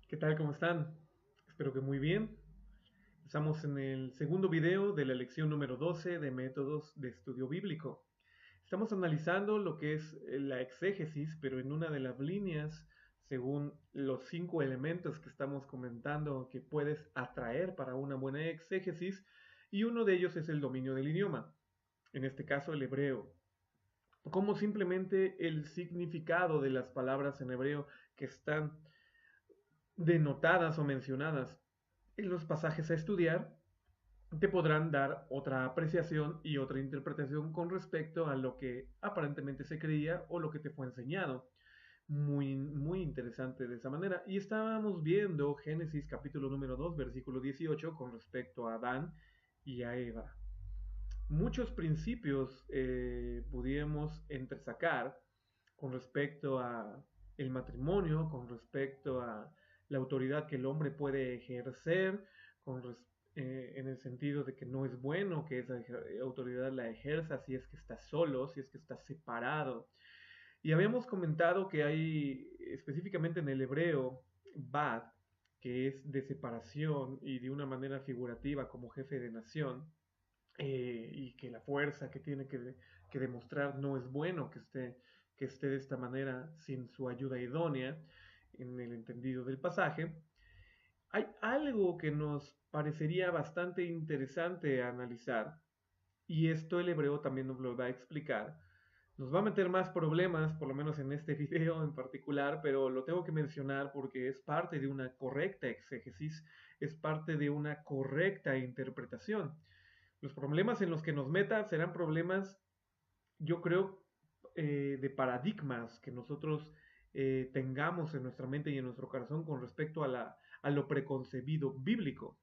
¿Qué tal? ¿Cómo están? Espero que muy bien. Estamos en el segundo video de la lección número 12 de métodos de estudio bíblico. Estamos analizando lo que es la exégesis, pero en una de las líneas, según los 5 elementos que estamos comentando que puedes atraer para una buena exégesis, y uno de ellos es el dominio del idioma, en este caso el hebreo. Como simplemente el significado de las palabras en hebreo que están denotadas o mencionadas en los pasajes a estudiar, te podrán dar otra apreciación y otra interpretación con respecto a lo que aparentemente se creía o lo que te fue enseñado. Muy interesante de esa manera. Y estábamos viendo Génesis capítulo número 2 versículo 18 con respecto a Adán y a Eva. Muchos principios pudiéramos entresacar con respecto a el matrimonio, con respecto a la autoridad que el hombre puede ejercer, en el sentido de que no es bueno que esa autoridad la ejerza si es que está solo, si es que está separado. Y habíamos comentado que hay específicamente en el hebreo bad, que es de separación y de una manera figurativa como jefe de nación, y que la fuerza que tiene que demostrar no es bueno que esté de esta manera sin su ayuda idónea en el entendido del pasaje. Hay algo que nos parecería bastante interesante analizar, y esto el hebreo también nos lo va a explicar. Nos va a meter más problemas, por lo menos en este video en particular, pero lo tengo que mencionar porque es parte de una correcta exégesis, es parte de una correcta interpretación. Los problemas en los que nos meta serán problemas, yo creo, de paradigmas que nosotros tengamos en nuestra mente y en nuestro corazón con respecto a lo preconcebido bíblico.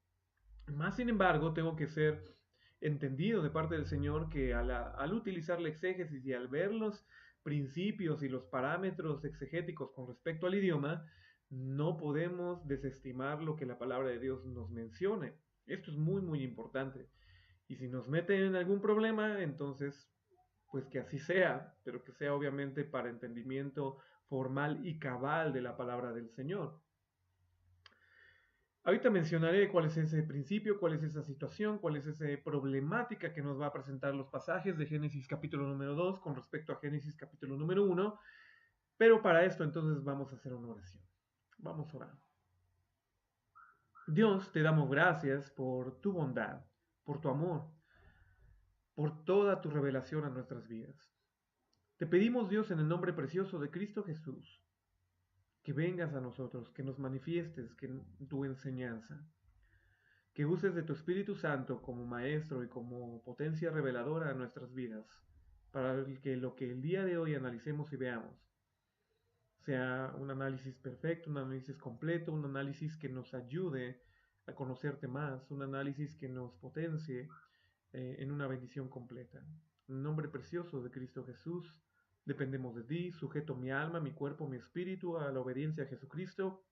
Más sin embargo, tengo que ser entendido de parte del Señor que al utilizar la exégesis y al ver los principios y los parámetros exegéticos con respecto al idioma, no podemos desestimar lo que la palabra de Dios nos mencione. Esto es muy importante. Y si nos meten en algún problema, entonces, pues que así sea, pero que sea obviamente para entendimiento formal y cabal de la palabra del Señor. Ahorita mencionaré cuál es ese principio, cuál es esa situación, cuál es esa problemática que nos va a presentar los pasajes de Génesis capítulo número 2 con respecto a Génesis capítulo número 1, pero para esto entonces vamos a hacer una oración. Vamos a orar. Dios, te damos gracias por tu bondad, por tu amor, por toda tu revelación a nuestras vidas. Te pedimos, Dios, en el nombre precioso de Cristo Jesús, que vengas a nosotros, que nos manifiestes que tu enseñanza, que uses de tu Espíritu Santo como maestro y como potencia reveladora a nuestras vidas, para que lo que el día de hoy analicemos y veamos sea un análisis perfecto, un análisis completo, un análisis que nos ayude a conocerte más, un análisis que nos potencie en una bendición completa. En el nombre precioso de Cristo Jesús, dependemos de ti, sujeto mi alma, mi cuerpo, mi espíritu a la obediencia a Jesucristo.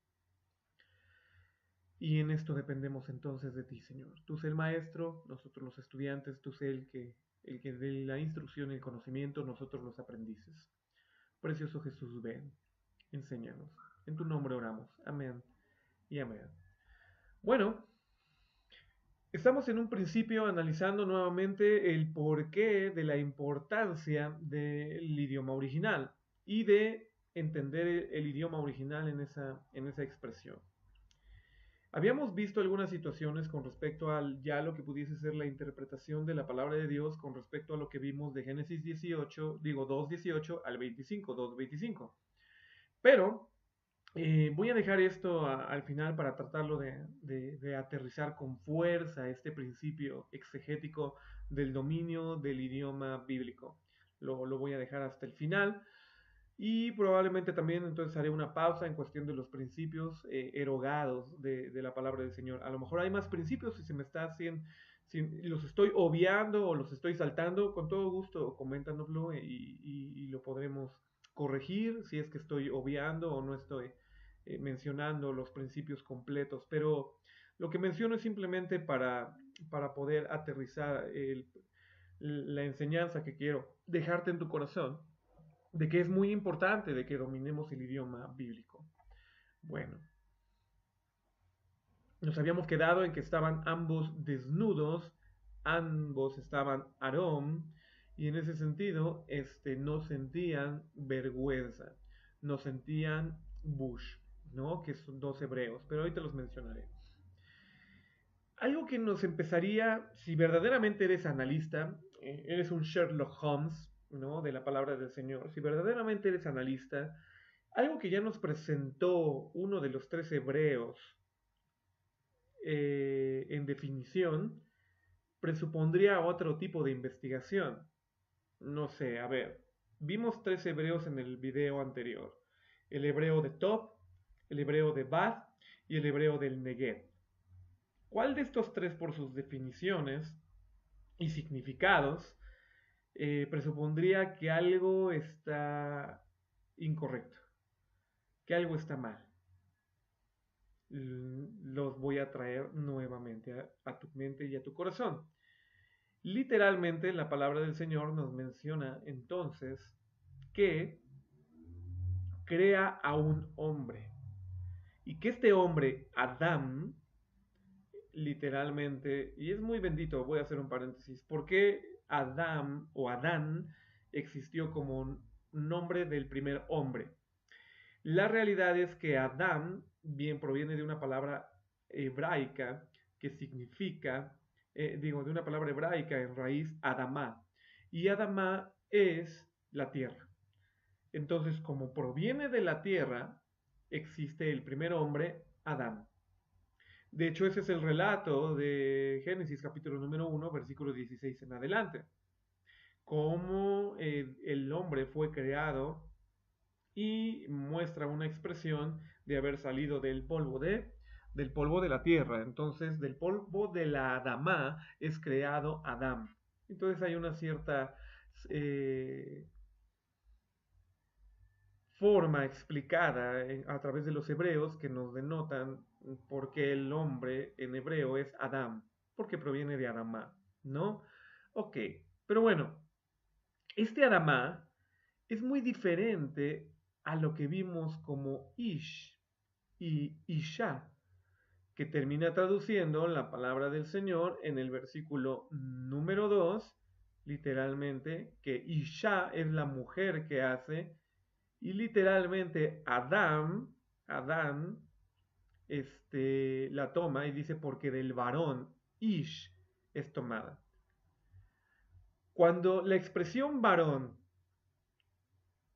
Y en esto dependemos entonces de ti, Señor. Tú sé el maestro, nosotros los estudiantes, tú sé el que dé la instrucción y el conocimiento, nosotros los aprendices. Precioso Jesús, ven, enséñanos. En tu nombre oramos. Amén y amén. Bueno, estamos en un principio analizando nuevamente el porqué de la importancia del idioma original y de entender el idioma original en esa expresión. Habíamos visto algunas situaciones con respecto al ya lo que pudiese ser la interpretación de la palabra de Dios con respecto a lo que vimos de Génesis 18, digo 2:18 al 25, 2:25. Pero voy a dejar esto al final para tratarlo de aterrizar con fuerza este principio exegético del dominio del idioma bíblico. Lo voy a dejar hasta el final y probablemente también entonces haré una pausa en cuestión de los principios erogados de la palabra del Señor. A lo mejor hay más principios y se me está haciendo, si los estoy obviando o los estoy saltando, con todo gusto coméntanoslo y lo podremos corregir si es que estoy obviando o no estoy mencionando los principios completos. Pero lo que menciono es simplemente para poder aterrizar la enseñanza que quiero dejarte en tu corazón de que es muy importante de que dominemos el idioma bíblico. Bueno, Nos habíamos quedado en que estaban ambos desnudos, ambos estaban Aarón, y en ese sentido, no sentían vergüenza, no sentían bush, ¿no? Que son dos hebreos, pero ahorita los mencionaré. Algo que nos empezaría, si verdaderamente eres analista, eres un Sherlock Holmes, ¿no? De la palabra del Señor, si verdaderamente eres analista, algo que ya nos presentó uno de los tres hebreos en definición, presupondría otro tipo de investigación. No sé, a ver, vimos tres hebreos en el video anterior. El hebreo de Top, el hebreo de Bad y el hebreo del Negev. ¿Cuál de estos tres por sus definiciones y significados presupondría que algo está incorrecto, que algo está mal? Los voy a traer nuevamente a tu mente y a tu corazón. Literalmente la palabra del Señor nos menciona entonces que crea a un hombre y que este hombre, Adán, literalmente, y es muy bendito, voy a hacer un paréntesis, ¿por qué Adán o Adán existió como un nombre del primer hombre? La realidad es que Adán bien proviene de una palabra hebraica que significa, de una palabra hebraica en raíz Adamá, y Adamá es la tierra. Entonces, como proviene de la tierra, existe el primer hombre, Adán. De hecho, ese es el relato de Génesis capítulo número 1, versículo 16 en adelante. Cómo el hombre fue creado y muestra una expresión de haber salido del polvo de la tierra. Entonces, del polvo de la Adamá es creado Adán. Entonces hay una cierta forma explicada a través de los hebreos que nos denotan por qué el nombre en hebreo es Adam, porque proviene de Adamá, ¿no? Ok, pero bueno, este Adamá es muy diferente a lo que vimos como Ish y Isha, que termina traduciendo la palabra del Señor en el versículo número 2, literalmente, que Isha es la mujer que hace. Y literalmente Adán, la toma y dice porque del varón, Ish, es tomada. Cuando la expresión varón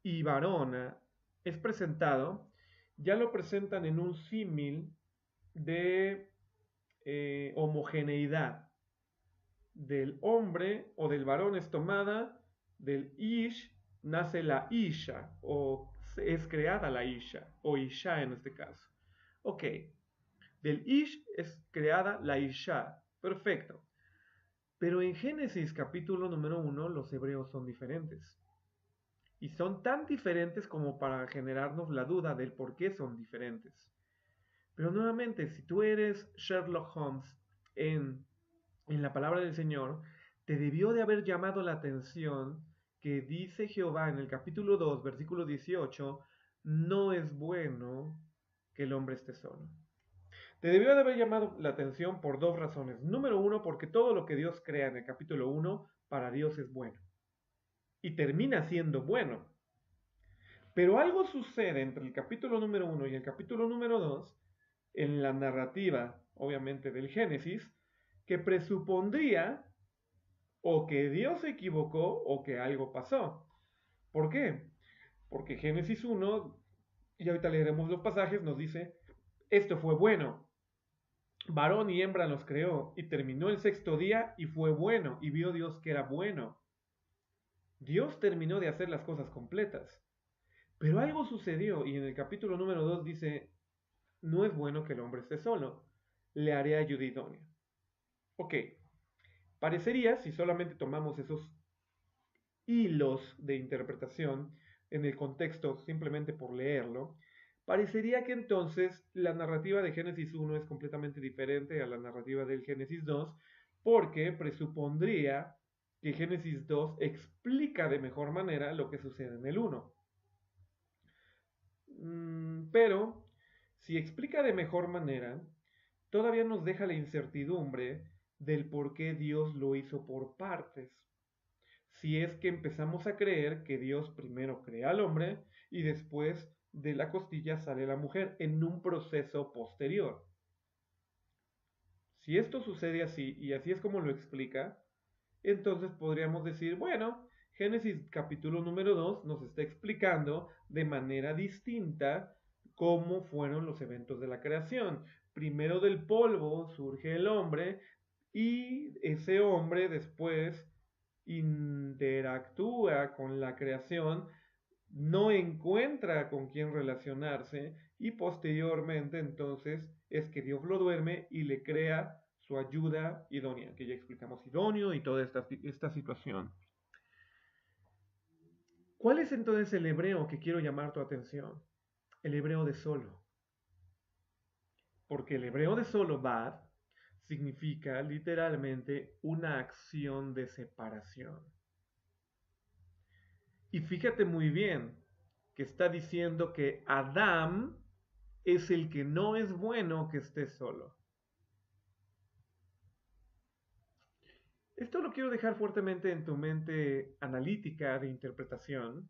y varona es presentado, ya lo presentan en un símil de homogeneidad. Del hombre o del varón es tomada, del Ish nace la Isha o es creada la Isha o Isha en este caso. Ok, del Ish es creada la Isha, perfecto. Pero en Génesis capítulo número 1 los hebreos son diferentes. Y son tan diferentes como para generarnos la duda del por qué son diferentes. Pero nuevamente, si tú eres Sherlock Holmes en la palabra del Señor, te debió de haber llamado la atención que dice Jehová en el capítulo 2, versículo 18, no es bueno que el hombre esté solo. Te debió de haber llamado la atención por dos razones. Número uno, porque todo lo que Dios crea en el capítulo 1, para Dios es bueno. Y termina siendo bueno. Pero algo sucede entre el capítulo número 1 y el capítulo número 2, en la narrativa, obviamente, del Génesis, que presupondría o que Dios se equivocó o que algo pasó. ¿Por qué? Porque Génesis 1, y ahorita leeremos los pasajes, nos dice, esto fue bueno. Varón y hembra los creó y terminó el sexto día y fue bueno y vio Dios que era bueno. Dios terminó de hacer las cosas completas. Pero algo sucedió y en el capítulo número 2 dice, no es bueno que el hombre esté solo, le haré ayuda idónea. Ok, parecería, si solamente tomamos esos hilos de interpretación en el contexto simplemente por leerlo, parecería que entonces la narrativa de Génesis 1 es completamente diferente a la narrativa del Génesis 2 porque presupondría que Génesis 2 explica de mejor manera lo que sucede en el 1. Pero si explica de mejor manera, todavía nos deja la incertidumbre del por qué Dios lo hizo por partes. Si es que empezamos a creer que Dios primero crea al hombre y después de la costilla sale la mujer en un proceso posterior. Si esto sucede así y así es como lo explica, entonces podríamos decir, bueno, Génesis capítulo número 2 nos está explicando de manera distinta cómo fueron los eventos de la creación. Primero del polvo surge el hombre y ese hombre después interactúa con la creación, no encuentra con quién relacionarse y posteriormente entonces es que Dios lo duerme y le crea su ayuda idónea, que ya explicamos idóneo y toda esta situación. ¿Cuál es entonces el hebreo que quiero llamar tu atención? El hebreo de solo. Porque el hebreo de solo, bad, significa literalmente una acción de separación. Y fíjate muy bien que está diciendo que Adán es el que no es bueno que esté solo. Esto lo quiero dejar fuertemente en tu mente analítica de interpretación,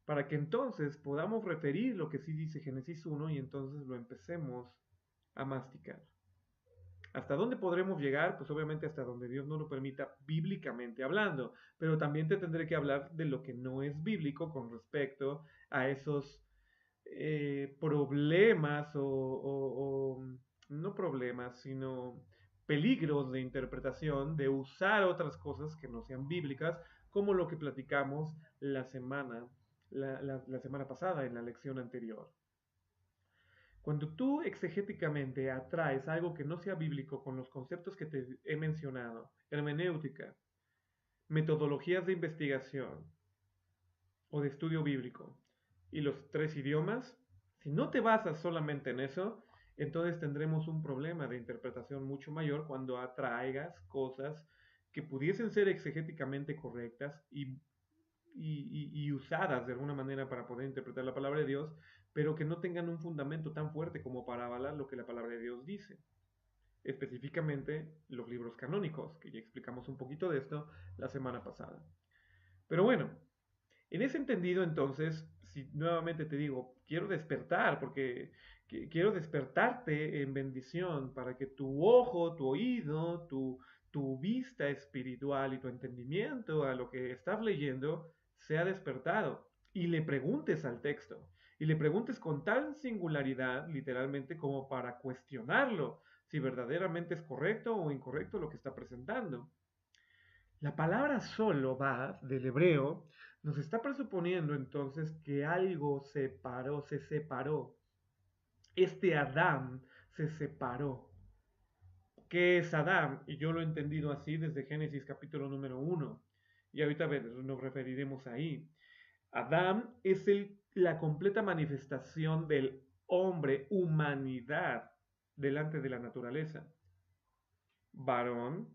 para que entonces podamos referir lo que sí dice Génesis 1 y entonces lo empecemos a masticar. ¿Hasta dónde podremos llegar? Pues obviamente hasta donde Dios nos lo permita bíblicamente hablando, pero también te tendré que hablar de lo que no es bíblico con respecto a esos problemas o no problemas, sino peligros de interpretación, de usar otras cosas que no sean bíblicas, como lo que platicamos la semana pasada en la lección anterior. Cuando tú exegéticamente atraes algo que no sea bíblico con los conceptos que te he mencionado, hermenéutica, metodologías de investigación o de estudio bíblico y los 3 idiomas, si no te basas solamente en eso, entonces tendremos un problema de interpretación mucho mayor cuando atraigas cosas que pudiesen ser exegéticamente correctas y usadas de alguna manera para poder interpretar la palabra de Dios, pero que no tengan un fundamento tan fuerte como para avalar lo que la palabra de Dios dice. Específicamente los libros canónicos, que ya explicamos un poquito de esto la semana pasada. Pero bueno, en ese entendido entonces, si nuevamente te digo, quiero despertar, porque quiero despertarte en bendición para que tu ojo, tu oído, tu vista espiritual y tu entendimiento a lo que estás leyendo sea despertado y le preguntes al texto y le preguntes con tal singularidad, literalmente, como para cuestionarlo, si verdaderamente es correcto o incorrecto lo que está presentando. La palabra solo va del hebreo, nos está presuponiendo entonces que algo se separó. Este Adán se separó. ¿Qué es Adán? Y yo lo he entendido así desde Génesis capítulo número 1. Y ahorita nos referiremos ahí. Adán es la completa manifestación del hombre, humanidad, delante de la naturaleza. Varón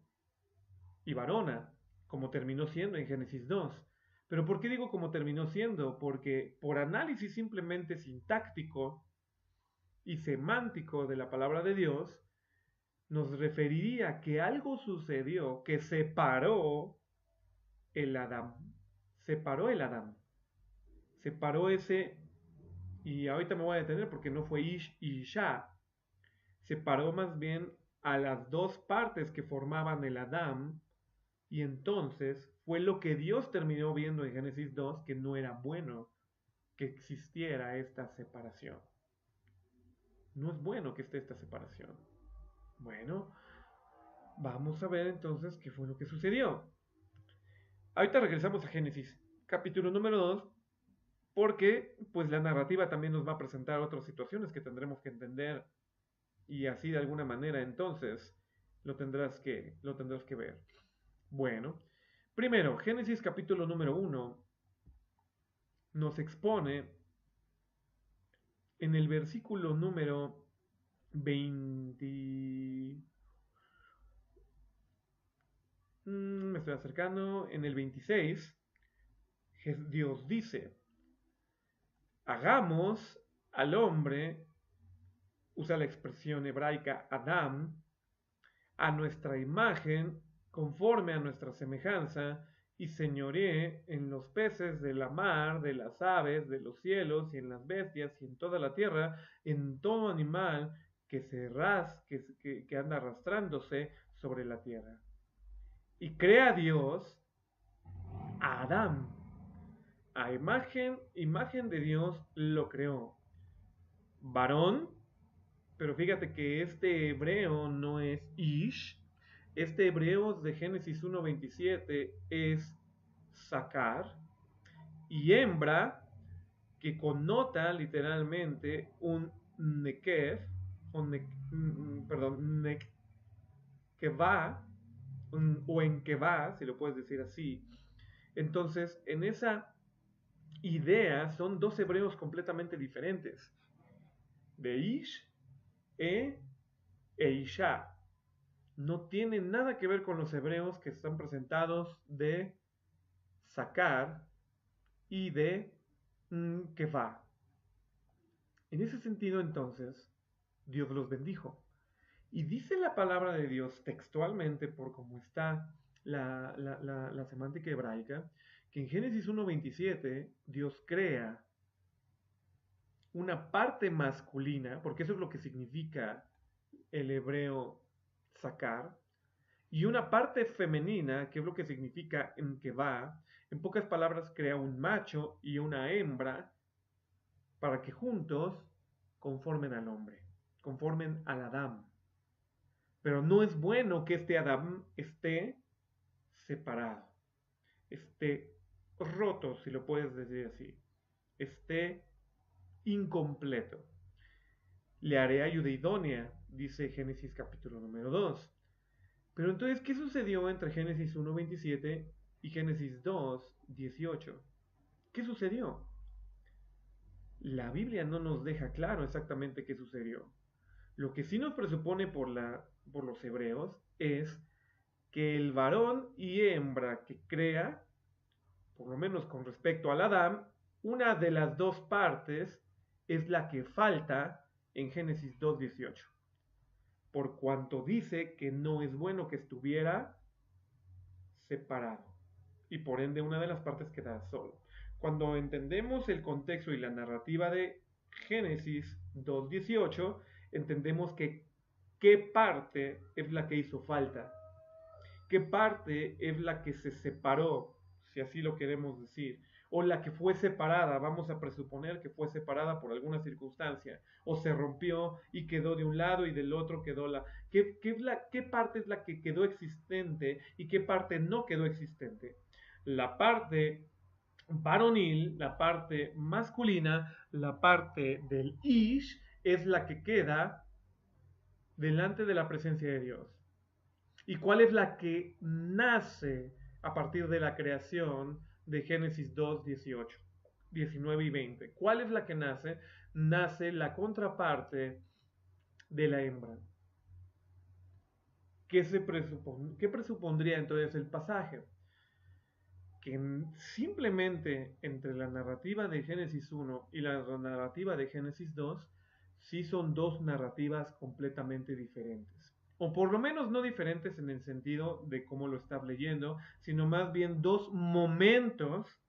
y varona, como terminó siendo en Génesis 2. Pero ¿por qué digo como terminó siendo? Porque por análisis simplemente sintáctico y semántico de la palabra de Dios, nos referiría que algo sucedió que separó el Adán. Separó el Adán. Separó ese, y ahorita me voy a detener porque no fue Ish y Isha. Separó más bien a las dos partes que formaban el Adán. Y entonces fue lo que Dios terminó viendo en Génesis 2, que no era bueno que existiera esta separación. No es bueno que esté esta separación. Bueno, vamos a ver entonces qué fue lo que sucedió. Ahorita regresamos a Génesis, capítulo número 2, porque pues la narrativa también nos va a presentar otras situaciones que tendremos que entender y así de alguna manera entonces lo tendrás que ver. Bueno, primero, Génesis capítulo número 1 nos expone en el versículo número 20. Me estoy acercando. En el 26, Dios dice: hagamos al hombre usa la expresión hebraica Adam, a nuestra imagen, conforme a nuestra semejanza, y señoreé en los peces de la mar, de las aves, de los cielos, y en las bestias, y en toda la tierra, en todo animal que anda arrastrándose sobre la tierra. Y crea Dios a Adán. A imagen de Dios lo creó. Varón, pero fíjate que este hebreo no es Ish. Este hebreo de Génesis 1:27 es sacar. Y hembra, que connota literalmente un nekev, perdón, que va, o en que va, si lo puedes decir así. Entonces, en esa idea son dos hebreos completamente diferentes, de Ish e Isha. No tiene nada que ver con los hebreos que están presentados de sacar y de que va. En ese sentido, entonces, Dios los bendijo. Y dice la palabra de Dios textualmente, por cómo está la semántica hebraica, que en Génesis 1:27 Dios crea una parte masculina, porque eso es lo que significa el hebreo sacar, y una parte femenina, que es lo que significa en que va. En pocas palabras, crea un macho y una hembra para que juntos conformen al hombre, conformen al Adán. Pero no es bueno que este Adán esté separado, esté roto, si lo puedes decir así, esté incompleto. Le haré ayuda idónea, dice Génesis capítulo número 2. Pero entonces, ¿qué sucedió entre Génesis 1:27 y Génesis 2:18? ¿Qué sucedió? La Biblia no nos deja claro exactamente qué sucedió. Lo que sí nos presupone por los hebreos es que el varón y hembra que crea, por lo menos con respecto al Adán, una de las dos partes es la que falta en Génesis 2:18, por cuanto dice que no es bueno que estuviera separado, y por ende una de las partes queda solo. Cuando entendemos el contexto y la narrativa de Génesis 2:18, entendemos que qué parte es la que hizo falta, qué parte es la que se separó, si así lo queremos decir, o la que fue separada, vamos a presuponer que fue separada por alguna circunstancia, o se rompió y quedó de un lado y del otro quedó ¿qué parte es la que quedó existente y qué parte no quedó existente? La parte varonil, la parte masculina, la parte del Ish, es la que queda delante de la presencia de Dios. ¿Y cuál es la que nace a partir de la creación de Génesis 2:18, 19 y 20? ¿Cuál es la que nace? Nace la contraparte de la hembra. ¿Qué presupondría entonces el pasaje? Que simplemente entre la narrativa de Génesis 1 y la narrativa de Génesis 2, sí son dos narrativas completamente diferentes. O por lo menos no diferentes en el sentido de cómo lo estás leyendo, sino más bien dos momentos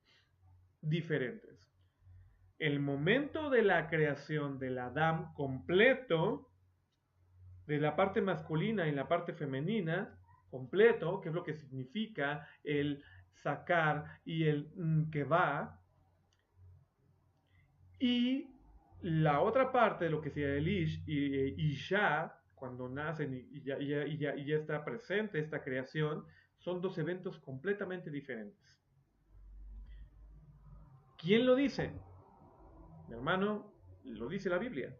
diferentes. El momento de la creación del Adán completo, de la parte masculina y la parte femenina, completo, que es lo que significa el sacar y el que va, y la otra parte de lo que sería el Ish y Isha, cuando nacen y ya está presente esta creación, son dos eventos completamente diferentes. ¿Quién lo dice? Mi hermano, lo dice la Biblia.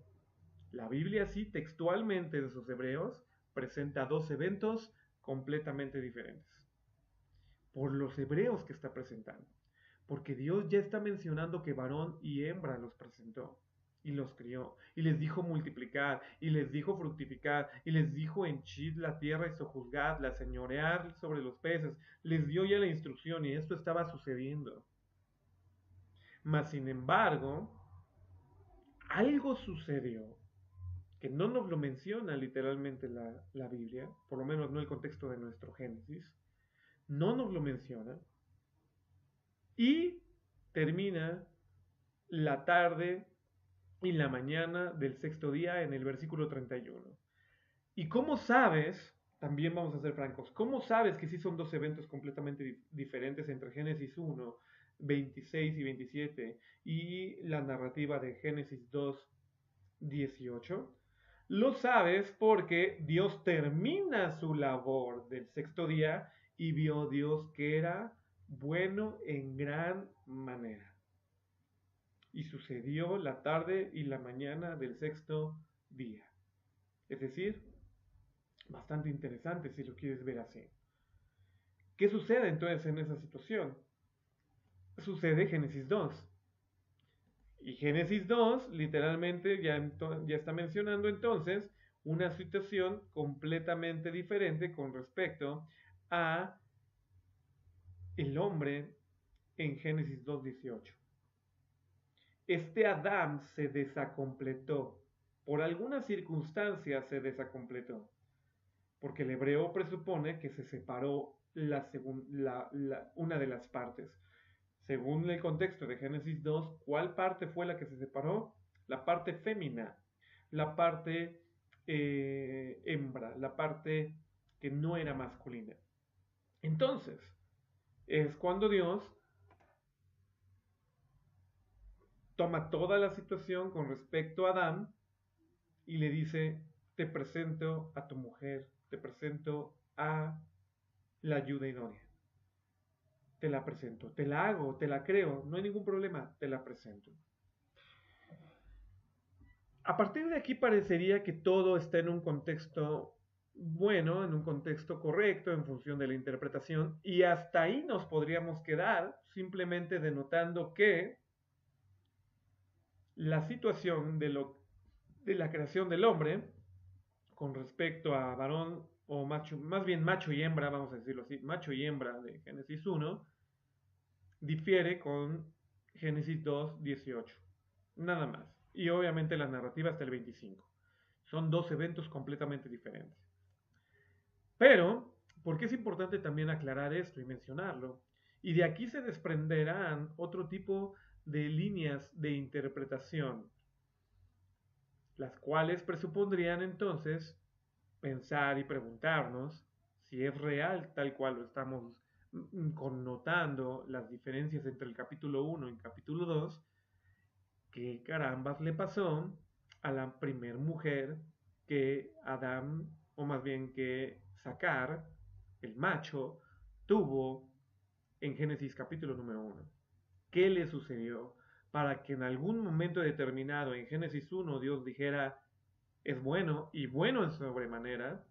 La Biblia sí textualmente de sus hebreos presenta dos eventos completamente diferentes. Por los hebreos que está presentando. Porque Dios ya está mencionando que varón y hembra los presentó y los crió, y les dijo multiplicar, y les dijo fructificar, y les dijo henchid la tierra y sojuzgadla, señorear sobre los peces, les dio ya la instrucción, y esto estaba sucediendo. Mas sin embargo, algo sucedió que no nos lo menciona literalmente la Biblia, por lo menos no el contexto de nuestro Génesis, no nos lo menciona, y termina la tarde y la mañana del sexto día en el versículo 31. ¿Y cómo sabes? También vamos a ser francos. ¿Cómo sabes que sí son dos eventos completamente diferentes entre Génesis 1, 26 y 27 y la narrativa de Génesis 2, 18? Lo sabes porque Dios termina su labor del sexto día y vio Dios que era bueno en gran manera. Y sucedió la tarde y la mañana del sexto día. Es decir, bastante interesante si lo quieres ver así. ¿Qué sucede entonces en esa situación? Sucede Génesis 2. Y Génesis 2 literalmente ya está mencionando entonces una situación completamente diferente con respecto a el hombre en Génesis 2:18. Este Adán se desacompletó. Por alguna circunstancia se desacompletó. Porque el hebreo presupone que se separó una de las partes. Según el contexto de Génesis 2, ¿cuál parte fue la que se separó? La parte fémina, la parte hembra, la parte que no era masculina. Entonces, es cuando Dios toma toda la situación con respecto a Adán y le dice, te presento a tu mujer, te presento a la ayuda idónea. Te la presento, te la hago, te la creo, no hay ningún problema, te la presento. A partir de aquí parecería que todo está en un contexto bueno, en un contexto correcto, en función de la interpretación, y hasta ahí nos podríamos quedar, simplemente denotando que la situación de la creación del hombre, con respecto a varón o macho, más bien macho y hembra, vamos a decirlo así, macho y hembra de Génesis 1, difiere con Génesis 2, 18. Nada más. Y obviamente la narrativa hasta el 25. Son dos eventos completamente diferentes. Pero, ¿por qué es importante también aclarar esto y mencionarlo? Y de aquí se desprenderán otro tipo de líneas de interpretación, las cuales presupondrían entonces pensar y preguntarnos si es real tal cual lo estamos connotando las diferencias entre el capítulo 1 y el capítulo 2, qué carambas le pasó a la primer mujer que Adán, o más bien que Sacar, el macho, tuvo en Génesis capítulo número 1. ¿Qué le sucedió para que en algún momento determinado en Génesis 1 Dios dijera es bueno y bueno en sobremanera,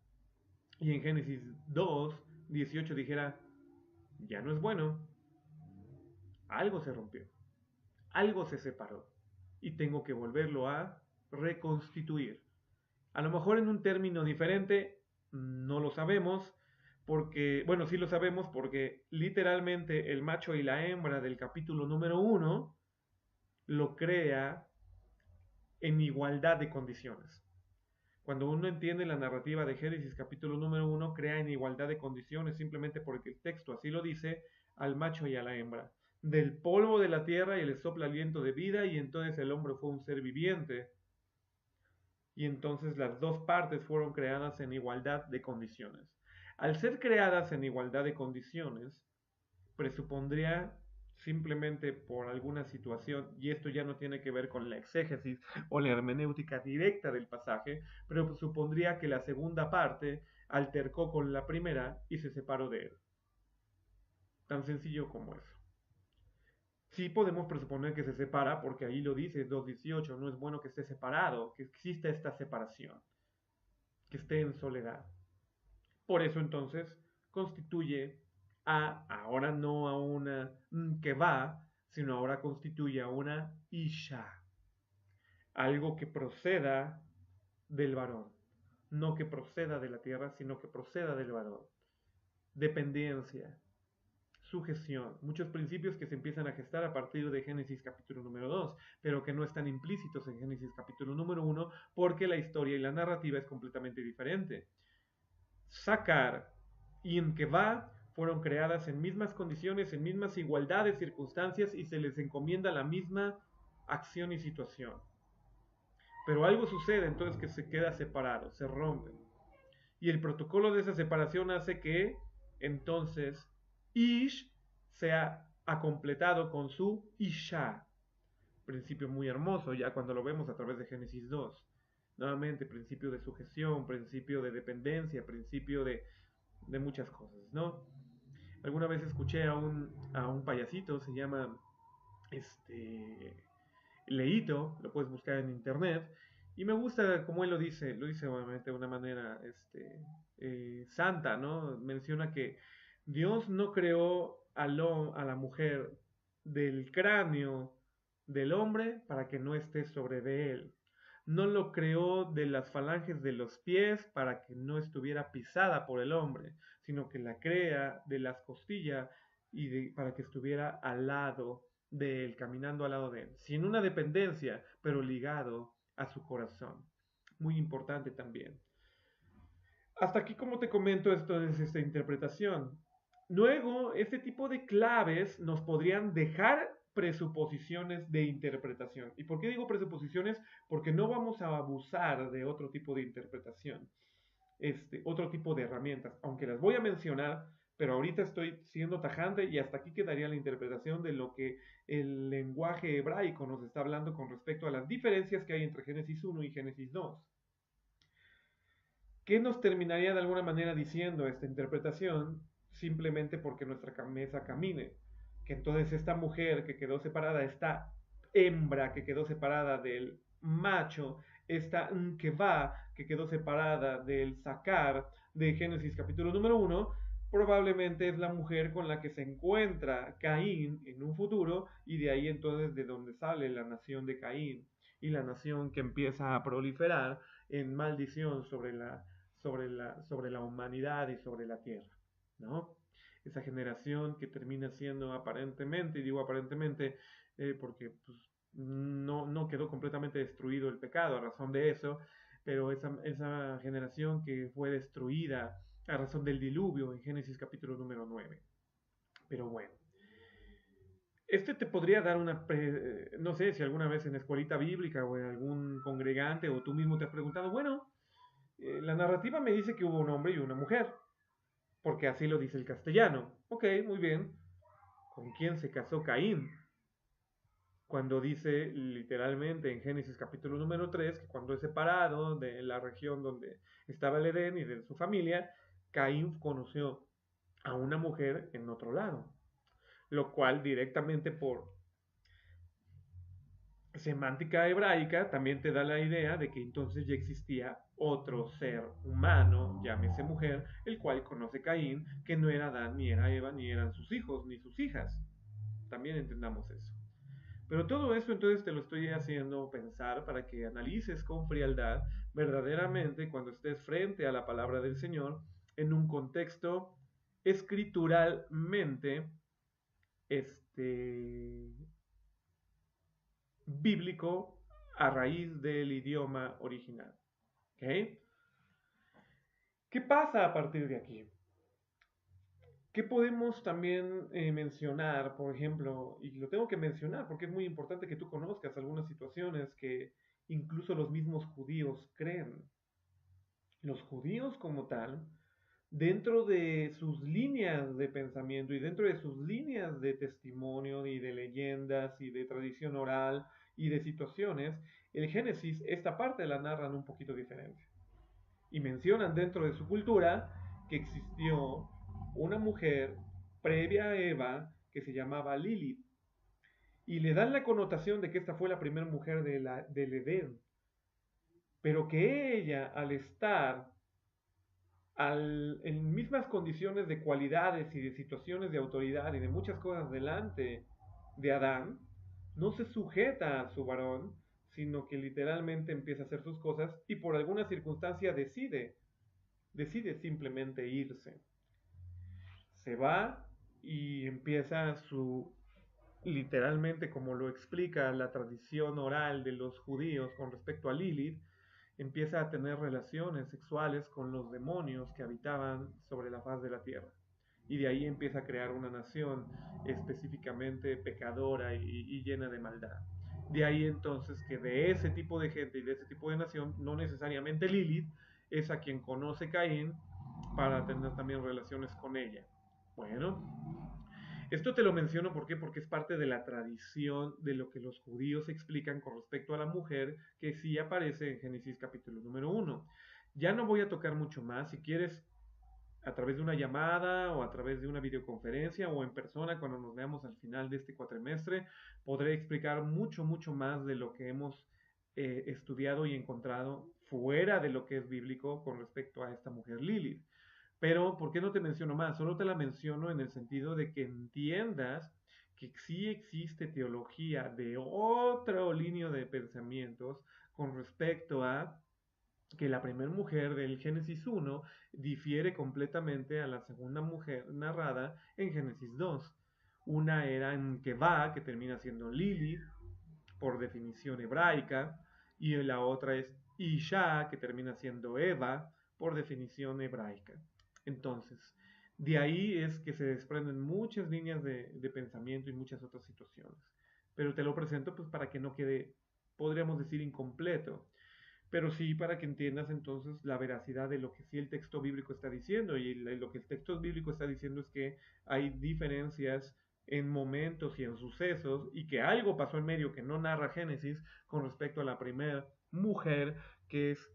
y en Génesis 2, 18 dijera ya no es bueno? Algo se rompió, algo se separó y tengo que volverlo a reconstituir. A lo mejor en un término diferente, no lo sabemos, porque, bueno, sí lo sabemos porque literalmente el macho y la hembra del capítulo número 1 lo crea en igualdad de condiciones. Cuando uno entiende la narrativa de Génesis capítulo número 1, crea en igualdad de condiciones simplemente porque el texto así lo dice, al macho y a la hembra. Del polvo de la tierra y le sopla aliento de vida y entonces el hombre fue un ser viviente. Y entonces las dos partes fueron creadas en igualdad de condiciones. Al ser creadas en igualdad de condiciones, presupondría simplemente por alguna situación, y esto ya no tiene que ver con la exégesis o la hermenéutica directa del pasaje, pero supondría que la segunda parte altercó con la primera y se separó de él. Tan sencillo como eso. Sí podemos presuponer que se separa porque ahí lo dice 2:18, no es bueno que esté separado, que exista esta separación, que esté en soledad. Por eso entonces constituye ahora no a una que va, sino ahora constituye a una isha, algo que proceda del varón, no que proceda de la tierra, sino que proceda del varón. Dependencia, sujeción, muchos principios que se empiezan a gestar a partir de Génesis capítulo número 2, pero que no están implícitos en Génesis capítulo número 1 porque la historia y la narrativa es completamente diferente. Sacar y Enquebá fueron creadas en mismas condiciones, en mismas igualdades, circunstancias y se les encomienda la misma acción y situación. Pero algo sucede entonces que se queda separado, se rompen. Y el protocolo de esa separación hace que entonces Ish sea completado con su Isha. Principio muy hermoso ya cuando lo vemos a través de Génesis 2. Nuevamente, principio de sujeción, principio de dependencia, principio de muchas cosas, ¿no? Alguna vez escuché a un payasito, se llama Leito, lo puedes buscar en internet, y me gusta como él lo dice obviamente de una manera santa, ¿no? Menciona que Dios no creó a la mujer del cráneo del hombre para que no esté sobre de él. No lo creó de las falanges de los pies para que no estuviera pisada por el hombre, sino que la crea de las costillas para que estuviera al lado de él, caminando al lado de él, sin una dependencia, pero ligado a su corazón. Muy importante también. Hasta aquí, como te comento, esto es esta interpretación. Luego, este tipo de claves nos podrían dejar presuposiciones de interpretación. ¿Y por qué digo presuposiciones? Porque no vamos a abusar de otro tipo de interpretación, otro tipo de herramientas, aunque las voy a mencionar, pero ahorita estoy siendo tajante y hasta aquí quedaría la interpretación de lo que el lenguaje hebraico nos está hablando con respecto a las diferencias que hay entre Génesis 1 y Génesis 2. ¿Qué nos terminaría de alguna manera diciendo esta interpretación? Simplemente porque nuestra cabeza camine. Que entonces esta mujer que quedó separada, esta hembra que quedó separada del macho, esta Nkeva que quedó separada del Sacar de Génesis capítulo número 1, probablemente es la mujer con la que se encuentra Caín en un futuro y de ahí entonces de donde sale la nación de Caín y la nación que empieza a proliferar en maldición sobre la humanidad y sobre la tierra, ¿no? Esa generación que termina siendo aparentemente, y digo aparentemente porque pues, no quedó completamente destruido el pecado a razón de eso, pero esa generación que fue destruida a razón del diluvio en Génesis capítulo número 9. Pero bueno, te podría dar no sé si alguna vez en escuelita bíblica o en algún congregante o tú mismo te has preguntado, bueno, la narrativa me dice que hubo un hombre y una mujer, porque así lo dice el castellano. Ok, muy bien. ¿Con quién se casó Caín? Cuando dice literalmente en Génesis capítulo número 3 que cuando es separado de la región donde estaba el Edén y de su familia, Caín conoció a una mujer en otro lado, lo cual directamente por semántica hebraica también te da la idea de que entonces ya existía otro ser humano, llámese mujer, el cual conoce Caín, que no era Adán, ni era Eva, ni eran sus hijos, ni sus hijas. También entendamos eso. Pero todo eso entonces te lo estoy haciendo pensar para que analices con frialdad verdaderamente cuando estés frente a la palabra del Señor en un contexto escrituralmente bíblico a raíz del idioma original. ¿Okay? ¿Qué pasa a partir de aquí? ¿Qué podemos también mencionar, por ejemplo? Y lo tengo que mencionar porque es muy importante que tú conozcas algunas situaciones que incluso los mismos judíos creen. Los judíos como tal, dentro de sus líneas de pensamiento y dentro de sus líneas de testimonio y de leyendas y de tradición oral y de situaciones, el Génesis, esta parte la narran un poquito diferente. Y mencionan dentro de su cultura que existió una mujer previa a Eva que se llamaba Lilith. Y le dan la connotación de que esta fue la primera mujer del Edén. Pero que ella, al estar en mismas condiciones de cualidades y de situaciones de autoridad y de muchas cosas delante de Adán, no se sujeta a su varón, sino que literalmente empieza a hacer sus cosas y por alguna circunstancia decide simplemente irse. Se va y empieza literalmente como lo explica la tradición oral de los judíos con respecto a Lilith, empieza a tener relaciones sexuales con los demonios que habitaban sobre la faz de la tierra. Y de ahí empieza a crear una nación específicamente pecadora y llena de maldad. De ahí entonces que de ese tipo de gente y de ese tipo de nación, no necesariamente Lilith es a quien conoce Caín para tener también relaciones con ella. Bueno, esto te lo menciono ¿por qué? Porque es parte de la tradición de lo que los judíos explican con respecto a la mujer, que sí aparece en Génesis capítulo número 1. Ya no voy a tocar mucho más, si quieres a través de una llamada o a través de una videoconferencia o en persona cuando nos veamos al final de este cuatrimestre, podré explicar mucho más de lo que hemos estudiado y encontrado fuera de lo que es bíblico con respecto a esta mujer Lilith. Pero, ¿por qué no te menciono más? Solo te la menciono en el sentido de que entiendas que sí existe teología de otra línea de pensamientos con respecto a que la primera mujer del Génesis 1 difiere completamente a la segunda mujer narrada en Génesis 2. Una era en Keva, que termina siendo Lilith, por definición hebraica, y la otra es Isha, que termina siendo Eva, por definición hebraica. Entonces, de ahí es que se desprenden muchas líneas de pensamiento y muchas otras situaciones. Pero te lo presento pues para que no quede, podríamos decir, incompleto, pero sí para que entiendas entonces la veracidad de lo que sí el texto bíblico está diciendo. Y lo que el texto bíblico está diciendo es que hay diferencias en momentos y en sucesos, y que algo pasó en medio que no narra Génesis con respecto a la primera mujer que es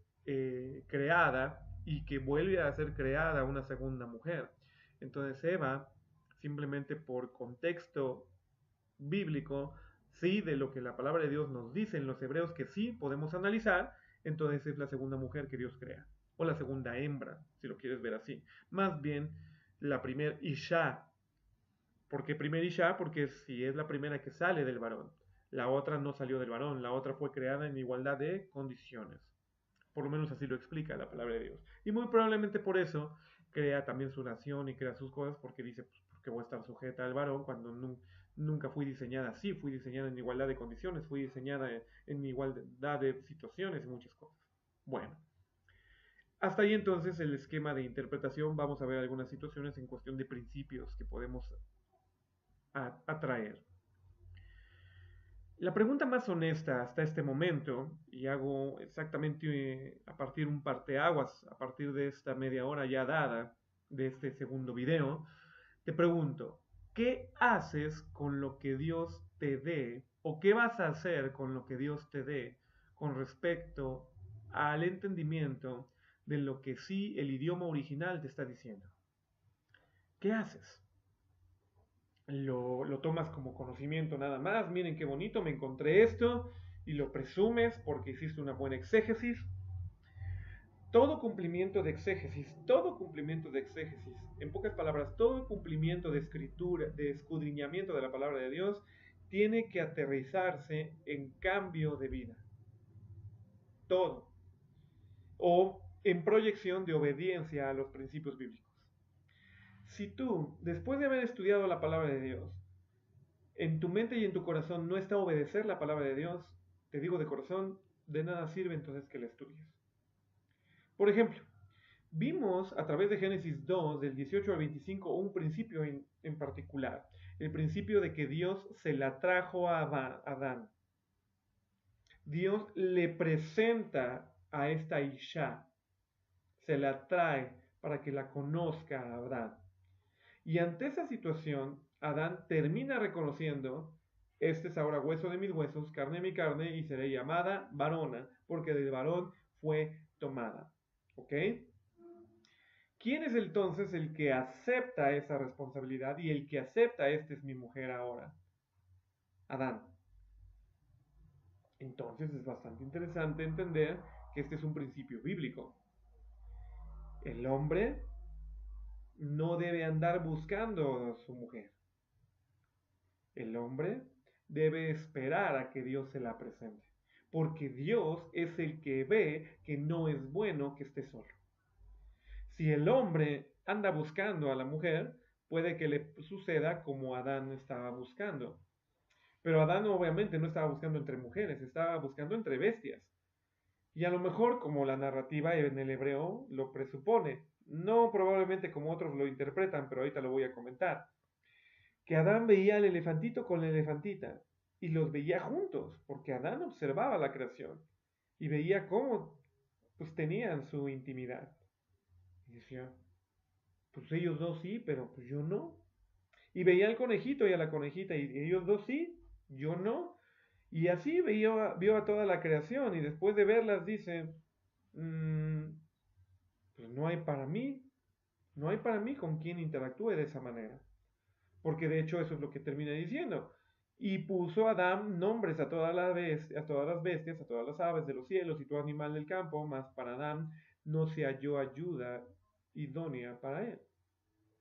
creada y que vuelve a ser creada una segunda mujer. Entonces Eva, simplemente por contexto bíblico, sí, de lo que la palabra de Dios nos dice en los hebreos que sí podemos analizar, entonces es la segunda mujer que Dios crea, o la segunda hembra, si lo quieres ver así. Más bien, la primera Isha. ¿Por qué primera Isha? Porque si es la primera que sale del varón, la otra no salió del varón, la otra fue creada en igualdad de condiciones. Por lo menos así lo explica la palabra de Dios. Y muy probablemente por eso crea también su nación y crea sus cosas, porque dice, pues, porque voy a estar sujeta al varón cuando nunca fui diseñada así, fui diseñada en igualdad de condiciones, fui diseñada en igualdad de situaciones y muchas cosas. Bueno, hasta ahí entonces el esquema de interpretación. Vamos a ver algunas situaciones en cuestión de principios que podemos atraer. La pregunta más honesta hasta este momento, y hago exactamente a partir un parteaguas, a partir de esta media hora ya dada de este segundo video, te pregunto, ¿qué haces con lo que Dios te dé? ¿O qué vas a hacer con lo que Dios te dé con respecto al entendimiento de lo que sí el idioma original te está diciendo? ¿Qué haces? Lo tomas como conocimiento nada más, miren qué bonito, me encontré esto, y lo presumes porque hiciste una buena exégesis. Todo cumplimiento de exégesis, en pocas palabras, todo cumplimiento de escritura, de escudriñamiento de la palabra de Dios, tiene que aterrizarse en cambio de vida. Todo. O en proyección de obediencia a los principios bíblicos. Si tú, después de haber estudiado la palabra de Dios, en tu mente y en tu corazón no está obedecer la palabra de Dios, te digo de corazón, de nada sirve entonces que la estudies. Por ejemplo, vimos a través de Génesis 2, del 18 al 25, un principio en particular. El principio de que Dios se la trajo a Adán. Dios le presenta a esta Isha, se la trae para que la conozca a Adán. Y ante esa situación, Adán termina reconociendo, este es ahora hueso de mis huesos, carne de mi carne, y seré llamada varona, porque del varón fue tomada. ¿Ok? ¿Quién es entonces el que acepta esa responsabilidad y el que acepta, esta es mi mujer ahora? Adán. Entonces es bastante interesante entender que este es un principio bíblico. El hombre no debe andar buscando a su mujer. El hombre debe esperar a que Dios se la presente, porque Dios es el que ve que no es bueno que esté solo. Si el hombre anda buscando a la mujer, puede que le suceda como Adán estaba buscando. Pero Adán obviamente no estaba buscando entre mujeres, estaba buscando entre bestias. Y a lo mejor, como la narrativa en el hebreo lo presupone, no probablemente como otros lo interpretan, pero ahorita lo voy a comentar, que Adán veía al elefantito con la elefantita y los veía juntos, porque Adán observaba la creación y veía cómo pues tenían su intimidad. Y decía, pues ellos dos sí, pero pues yo no. Y veía al conejito y a la conejita y ellos dos sí, yo no. Y así vio a toda la creación y después de verlas dice, "Mm, pues no hay para mí, no hay para mí con quien interactúe de esa manera. Porque de hecho eso es lo que termina diciendo. Y puso Adán nombres a todas las bestias, a todas las aves de los cielos y todo animal del campo, mas para Adán no se halló ayuda idónea para él.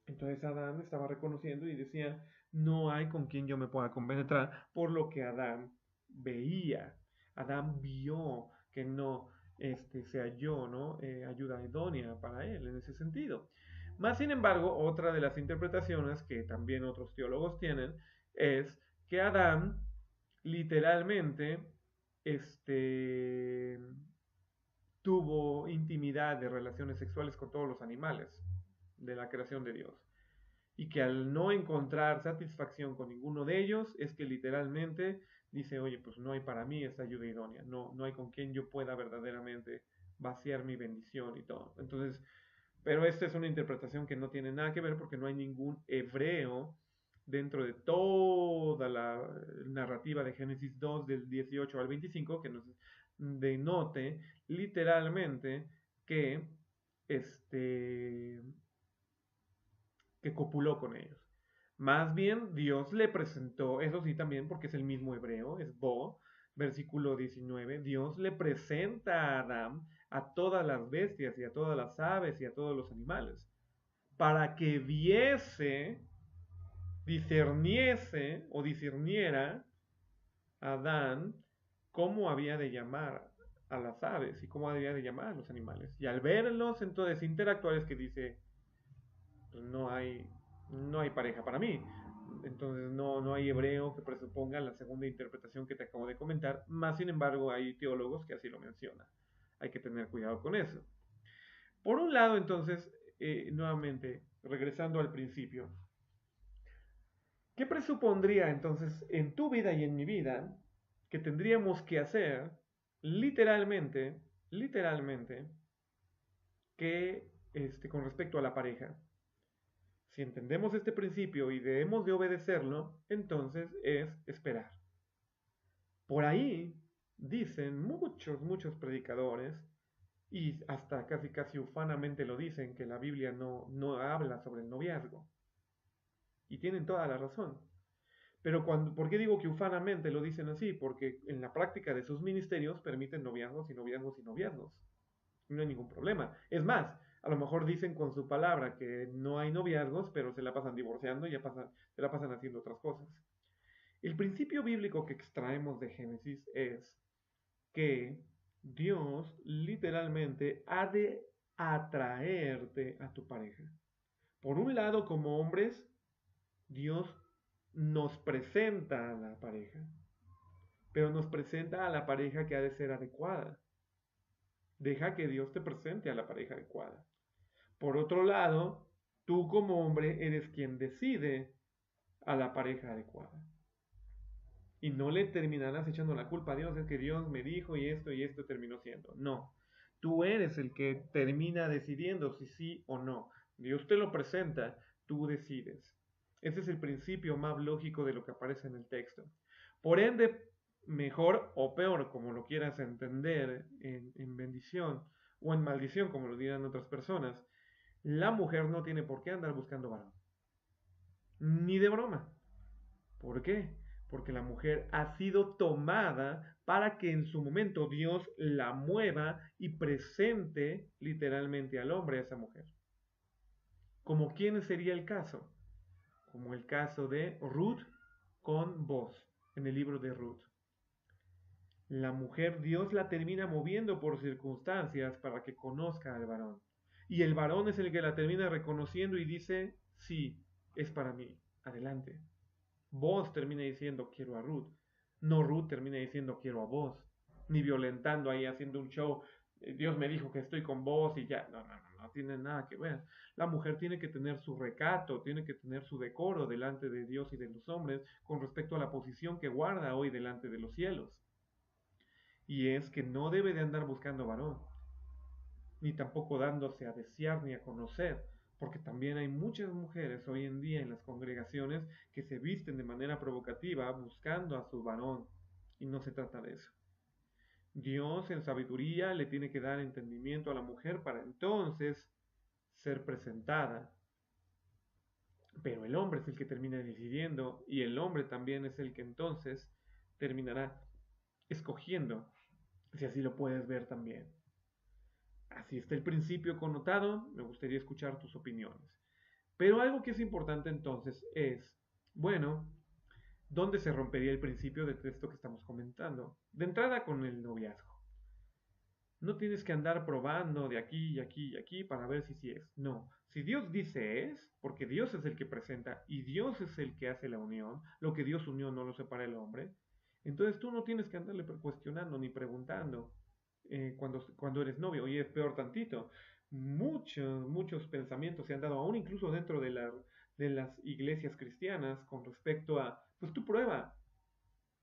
Entonces Adán estaba reconociendo y decía, no hay con quien yo me pueda compenetrar, por lo que Adán veía. Adán vio que no se halló, ¿no? Ayuda idónea para él en ese sentido. Más sin embargo, otra de las interpretaciones que también otros teólogos tienen es que Adán literalmente este, tuvo intimidad de relaciones sexuales con todos los animales de la creación de Dios. Y que al no encontrar satisfacción con ninguno de ellos, es que literalmente dice, oye, pues no hay para mí esta ayuda idónea, no hay con quien yo pueda verdaderamente vaciar mi bendición y todo. Entonces, pero esta es una interpretación que no tiene nada que ver porque no hay ningún hebreo dentro de toda la narrativa de Génesis 2 del 18 al 25 que nos denote literalmente que este que copuló con ellos. Más bien Dios le presentó, eso sí también porque es el mismo hebreo, es Bo, versículo 19, Dios le presenta a Adán a todas las bestias y a todas las aves y a todos los animales, para que viese, discerniese o discerniera Adán cómo había de llamar a las aves y cómo había de llamar a los animales. Y al verlos entonces interactuar es que dice, pues no hay pareja para mí. Entonces no hay hebreo que presuponga la segunda interpretación que te acabo de comentar, más sin embargo hay teólogos que así lo mencionan. Hay que tener cuidado con eso. Por un lado, entonces, nuevamente, regresando al principio, ¿qué presupondría entonces en tu vida y en mi vida que tendríamos que hacer literalmente, que con respecto a la pareja? Si entendemos este principio y debemos de obedecerlo, entonces es esperar. Por ahí dicen muchos predicadores, y hasta casi ufanamente lo dicen, que la Biblia no habla sobre el noviazgo. Y tienen toda la razón. Pero ¿por qué digo que ufanamente lo dicen así? Porque en la práctica de sus ministerios permiten noviazgos y noviazgos y noviazgos. No hay ningún problema. Es más, a lo mejor dicen con su palabra que no hay noviazgos, pero se la pasan divorciando y se la pasan haciendo otras cosas. El principio bíblico que extraemos de Génesis es que Dios literalmente ha de atraerte a tu pareja. Por un lado, como hombres, Dios nos presenta a la pareja, pero nos presenta a la pareja que ha de ser adecuada. Deja que Dios te presente a la pareja adecuada. Por otro lado, tú como hombre eres quien decide a la pareja adecuada. Y no le terminarás echando la culpa a Dios, es que Dios me dijo y esto terminó siendo. No, tú eres el que termina decidiendo si sí o no. Dios te lo presenta, tú decides. Ese es el principio más lógico de lo que aparece en el texto. Por ende, mejor o peor, como lo quieras entender, en bendición o en maldición, como lo dirán otras personas, la mujer no tiene por qué andar buscando varón. Ni de broma. ¿Por qué? Porque la mujer ha sido tomada para que en su momento Dios la mueva y presente literalmente al hombre a esa mujer. ¿Como quién sería el caso? Como el caso de Ruth con Boaz en el libro de Ruth. La mujer Dios la termina moviendo por circunstancias para que conozca al varón. Y el varón es el que la termina reconociendo y dice, sí, es para mí, adelante. Vos termina diciendo quiero a Ruth, no Ruth termina diciendo quiero a vos, ni violentando ahí haciendo un show, Dios me dijo que estoy con vos y ya, no tiene nada que ver. La mujer tiene que tener su recato, tiene que tener su decoro delante de Dios y de los hombres con respecto a la posición que guarda hoy delante de los cielos. Y es que no debe de andar buscando varón, ni tampoco dándose a desear ni a conocer, porque también hay muchas mujeres hoy en día en las congregaciones que se visten de manera provocativa buscando a su varón, y no se trata de eso. Dios en sabiduría le tiene que dar entendimiento a la mujer para entonces ser presentada, pero el hombre es el que termina decidiendo y el hombre también es el que entonces terminará escogiendo, si así lo puedes ver también. Así está el principio connotado, me gustaría escuchar tus opiniones. Pero algo que es importante entonces es, bueno, ¿dónde se rompería el principio de esto que estamos comentando? De entrada con el noviazgo. No tienes que andar probando de aquí y aquí y aquí para ver si sí es. No, si Dios dice es, porque Dios es el que presenta y Dios es el que hace la unión, lo que Dios unió no lo separa el hombre, entonces tú no tienes que andarle cuestionando ni preguntando cuando eres novio. Y es peor tantito. Muchos pensamientos se han dado, aún incluso dentro de las iglesias cristianas, con respecto a, pues tú prueba,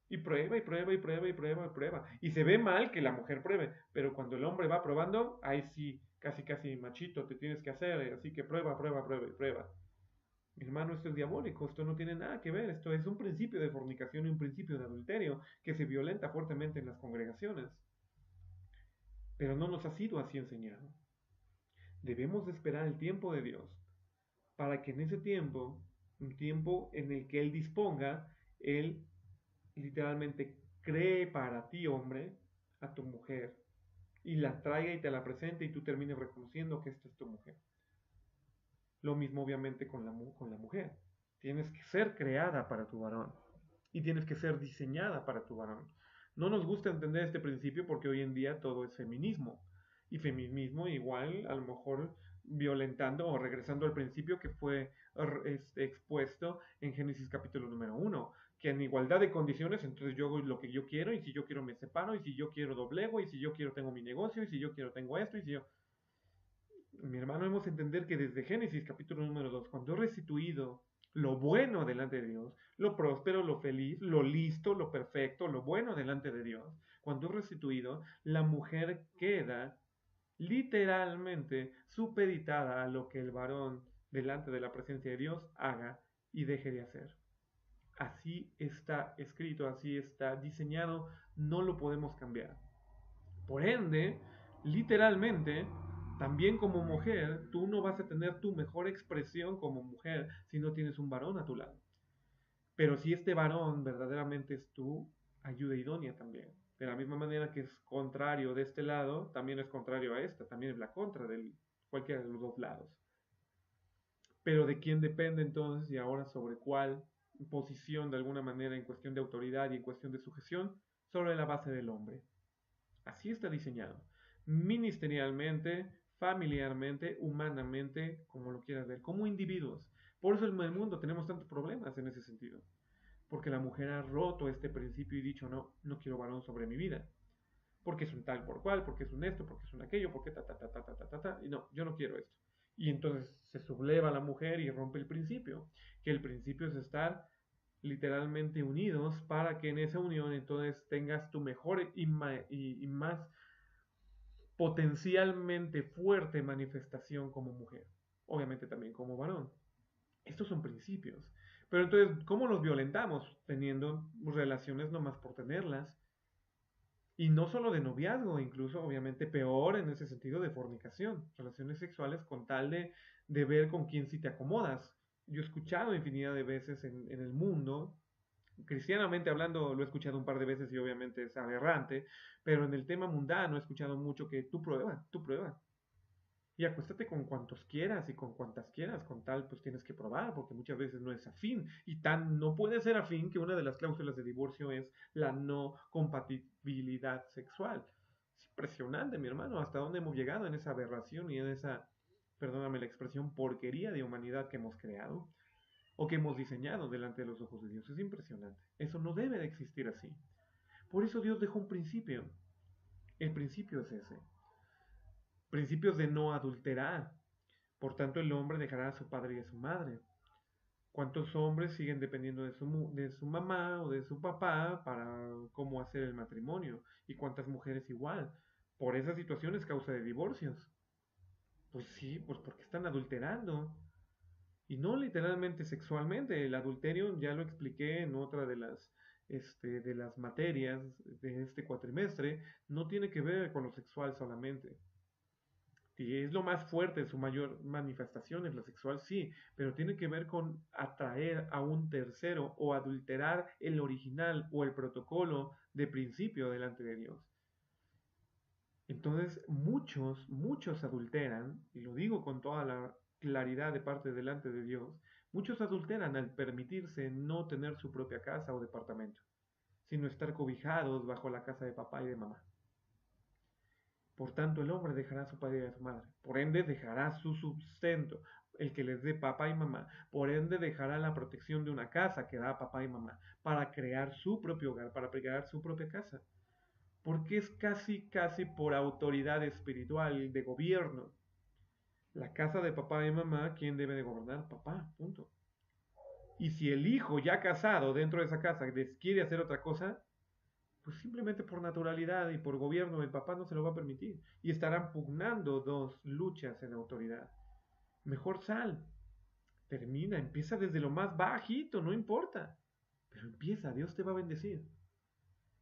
y prueba y prueba y prueba y prueba y prueba. Y se ve mal que la mujer pruebe, pero cuando el hombre va probando, ahí sí, casi casi machito, te tienes que hacer, así que prueba, prueba, prueba y prueba. Mi hermano, esto es diabólico, esto no tiene nada que ver, esto es un principio de fornicación y un principio de adulterio que se violenta fuertemente en las congregaciones. Pero no nos ha sido así enseñado. Debemos de esperar el tiempo de Dios para que en ese tiempo, un tiempo en el que Él disponga, Él literalmente cree para ti, hombre, a tu mujer y la traiga y te la presente y tú termines reconociendo que esta es tu mujer. Lo mismo obviamente con la mujer. Tienes que ser creada para tu varón y tienes que ser diseñada para tu varón. No nos gusta entender este principio porque hoy en día todo es feminismo. Y feminismo igual a lo mejor violentando o regresando al principio que fue expuesto en Génesis capítulo número 1, que en igualdad de condiciones, entonces yo hago lo que yo quiero y si yo quiero me separo y si yo quiero doblego y si yo quiero tengo mi negocio y si yo quiero tengo esto y si yo... Mi hermano, hemos de entender que desde Génesis capítulo número 2, cuando he restituido lo bueno delante de Dios, lo próspero, lo feliz, lo listo, lo perfecto, lo bueno delante de Dios, cuando he restituido, la mujer queda literalmente supeditada a lo que el varón delante de la presencia de Dios haga y deje de hacer. Así está escrito, así está diseñado, no lo podemos cambiar. Por ende, literalmente, también como mujer, tú no vas a tener tu mejor expresión como mujer si no tienes un varón a tu lado. Pero si este varón verdaderamente es tu ayuda idónea también. De la misma manera que es contrario de este lado, también es contrario a esta, también es la contra de cualquiera de los dos lados. Pero de quién depende entonces y ahora sobre cuál posición de alguna manera en cuestión de autoridad y en cuestión de sujeción, sobre la base del hombre. Así está diseñado. Ministerialmente, familiarmente, humanamente, como lo quieras ver, como individuos. Por eso en el mundo tenemos tantos problemas en ese sentido. Porque la mujer ha roto este principio y dicho, no, no quiero varón sobre mi vida. Porque es un tal por cual, porque es un esto, porque es un aquello, porque y no, yo no quiero esto. Y entonces se subleva la mujer y rompe el principio, que el principio es estar literalmente unidos para que en esa unión entonces tengas tu mejor y más potencialmente fuerte manifestación como mujer, obviamente también como varón. Estos son principios. Pero entonces, ¿cómo los violentamos? Teniendo relaciones nomás por tenerlas. Y no solo de noviazgo, incluso obviamente peor en ese sentido de fornicación, relaciones sexuales con tal de ver con quién sí te acomodas. Yo he escuchado infinidad de veces en el mundo, cristianamente hablando lo he escuchado un par de veces y obviamente es aberrante, pero en el tema mundano he escuchado mucho que tú prueba. Y acuéstate con cuantos quieras y con cuantas quieras, con tal pues tienes que probar, porque muchas veces no es afín. Y tan no puede ser afín que una de las cláusulas de divorcio es la no compatibilidad sexual. Es impresionante, mi hermano, hasta dónde hemos llegado en esa aberración y en esa, perdóname la expresión, porquería de humanidad que hemos creado. o que hemos diseñado delante de los ojos de Dios. Es impresionante. Eso no debe de existir así. Por eso Dios dejó un principio. El principio es ese. Principios de no adulterar. Por tanto, el hombre dejará a su padre y a su madre. ¿Cuántos hombres siguen dependiendo de su mamá o de su papá para cómo hacer el matrimonio? ¿Y cuántas mujeres igual? Por esas situaciones causa de divorcios. Pues sí, pues porque están adulterando. Y no literalmente sexualmente. El adulterio ya lo expliqué en otra de las materias de este cuatrimestre. No tiene que ver con lo sexual solamente. Si es lo más fuerte, su mayor manifestación es la sexual, sí, pero tiene que ver con atraer a un tercero o adulterar el original o el protocolo de principio delante de Dios. Entonces, muchos adulteran, y lo digo con toda la claridad de parte delante de Dios, muchos adulteran al permitirse no tener su propia casa o departamento, sino estar cobijados bajo la casa de papá y de mamá. Por tanto, el hombre dejará a su padre y a su madre. Por ende, dejará su sustento, el que les dé papá y mamá. Por ende, dejará la protección de una casa que da papá y mamá, para crear su propio hogar, para crear su propia casa. Porque es casi por autoridad espiritual, de gobierno. La casa de papá y mamá, ¿quién debe de gobernar? Papá, punto. Y si el hijo ya casado dentro de esa casa quiere hacer otra cosa, pues simplemente por naturalidad y por gobierno el papá no se lo va a permitir. Y estarán pugnando dos luchas en autoridad. Mejor sal, termina, empieza desde lo más bajito, no importa. Pero empieza, Dios te va a bendecir.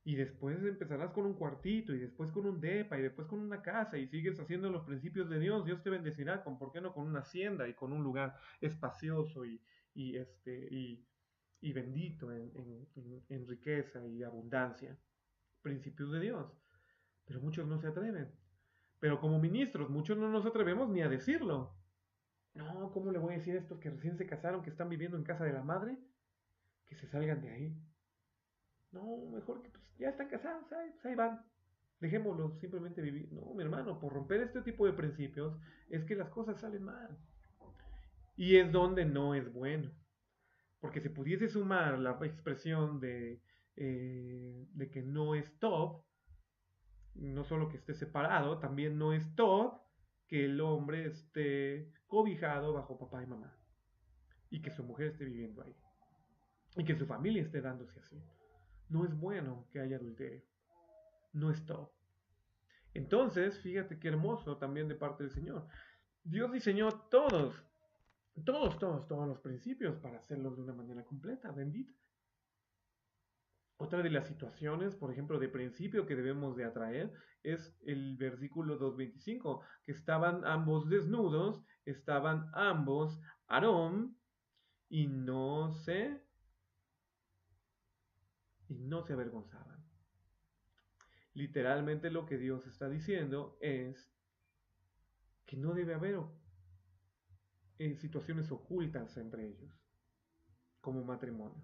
Y después empezarás con un cuartito, y después con un depa, y después con una casa, y sigues haciendo los principios de Dios. Dios te bendecirá con, ¿por qué no? Con una hacienda y con un lugar espacioso y, y bendito en riqueza y abundancia. Principios de Dios. Pero muchos no se atreven. Pero como ministros, muchos no nos atrevemos ni a decirlo. No, ¿cómo le voy a decir a estos que recién se casaron, que están viviendo en casa de la madre, que se salgan de ahí? No, mejor que pues, ya están casados, pues ahí van. Dejémoslos simplemente vivir. No, mi hermano, por romper este tipo de principios es que las cosas salen mal. Y es donde no es bueno. Porque si pudiese sumar la expresión de que no es top, no solo que esté separado, también no es top que el hombre esté cobijado bajo papá y mamá. Y que su mujer esté viviendo ahí. Y que su familia esté dándose así. No es bueno que haya adulterio. No es top. Entonces, fíjate qué hermoso también de parte del Señor. Dios diseñó todos los principios para hacerlos de una manera completa, bendita. Otra de las situaciones, por ejemplo, de principio que debemos de atraer es el versículo 2:25, que estaban ambos desnudos, estaban ambos Aarón y no se avergonzaban. Literalmente lo que Dios está diciendo es que no debe haber situaciones ocultas entre ellos, como matrimonio.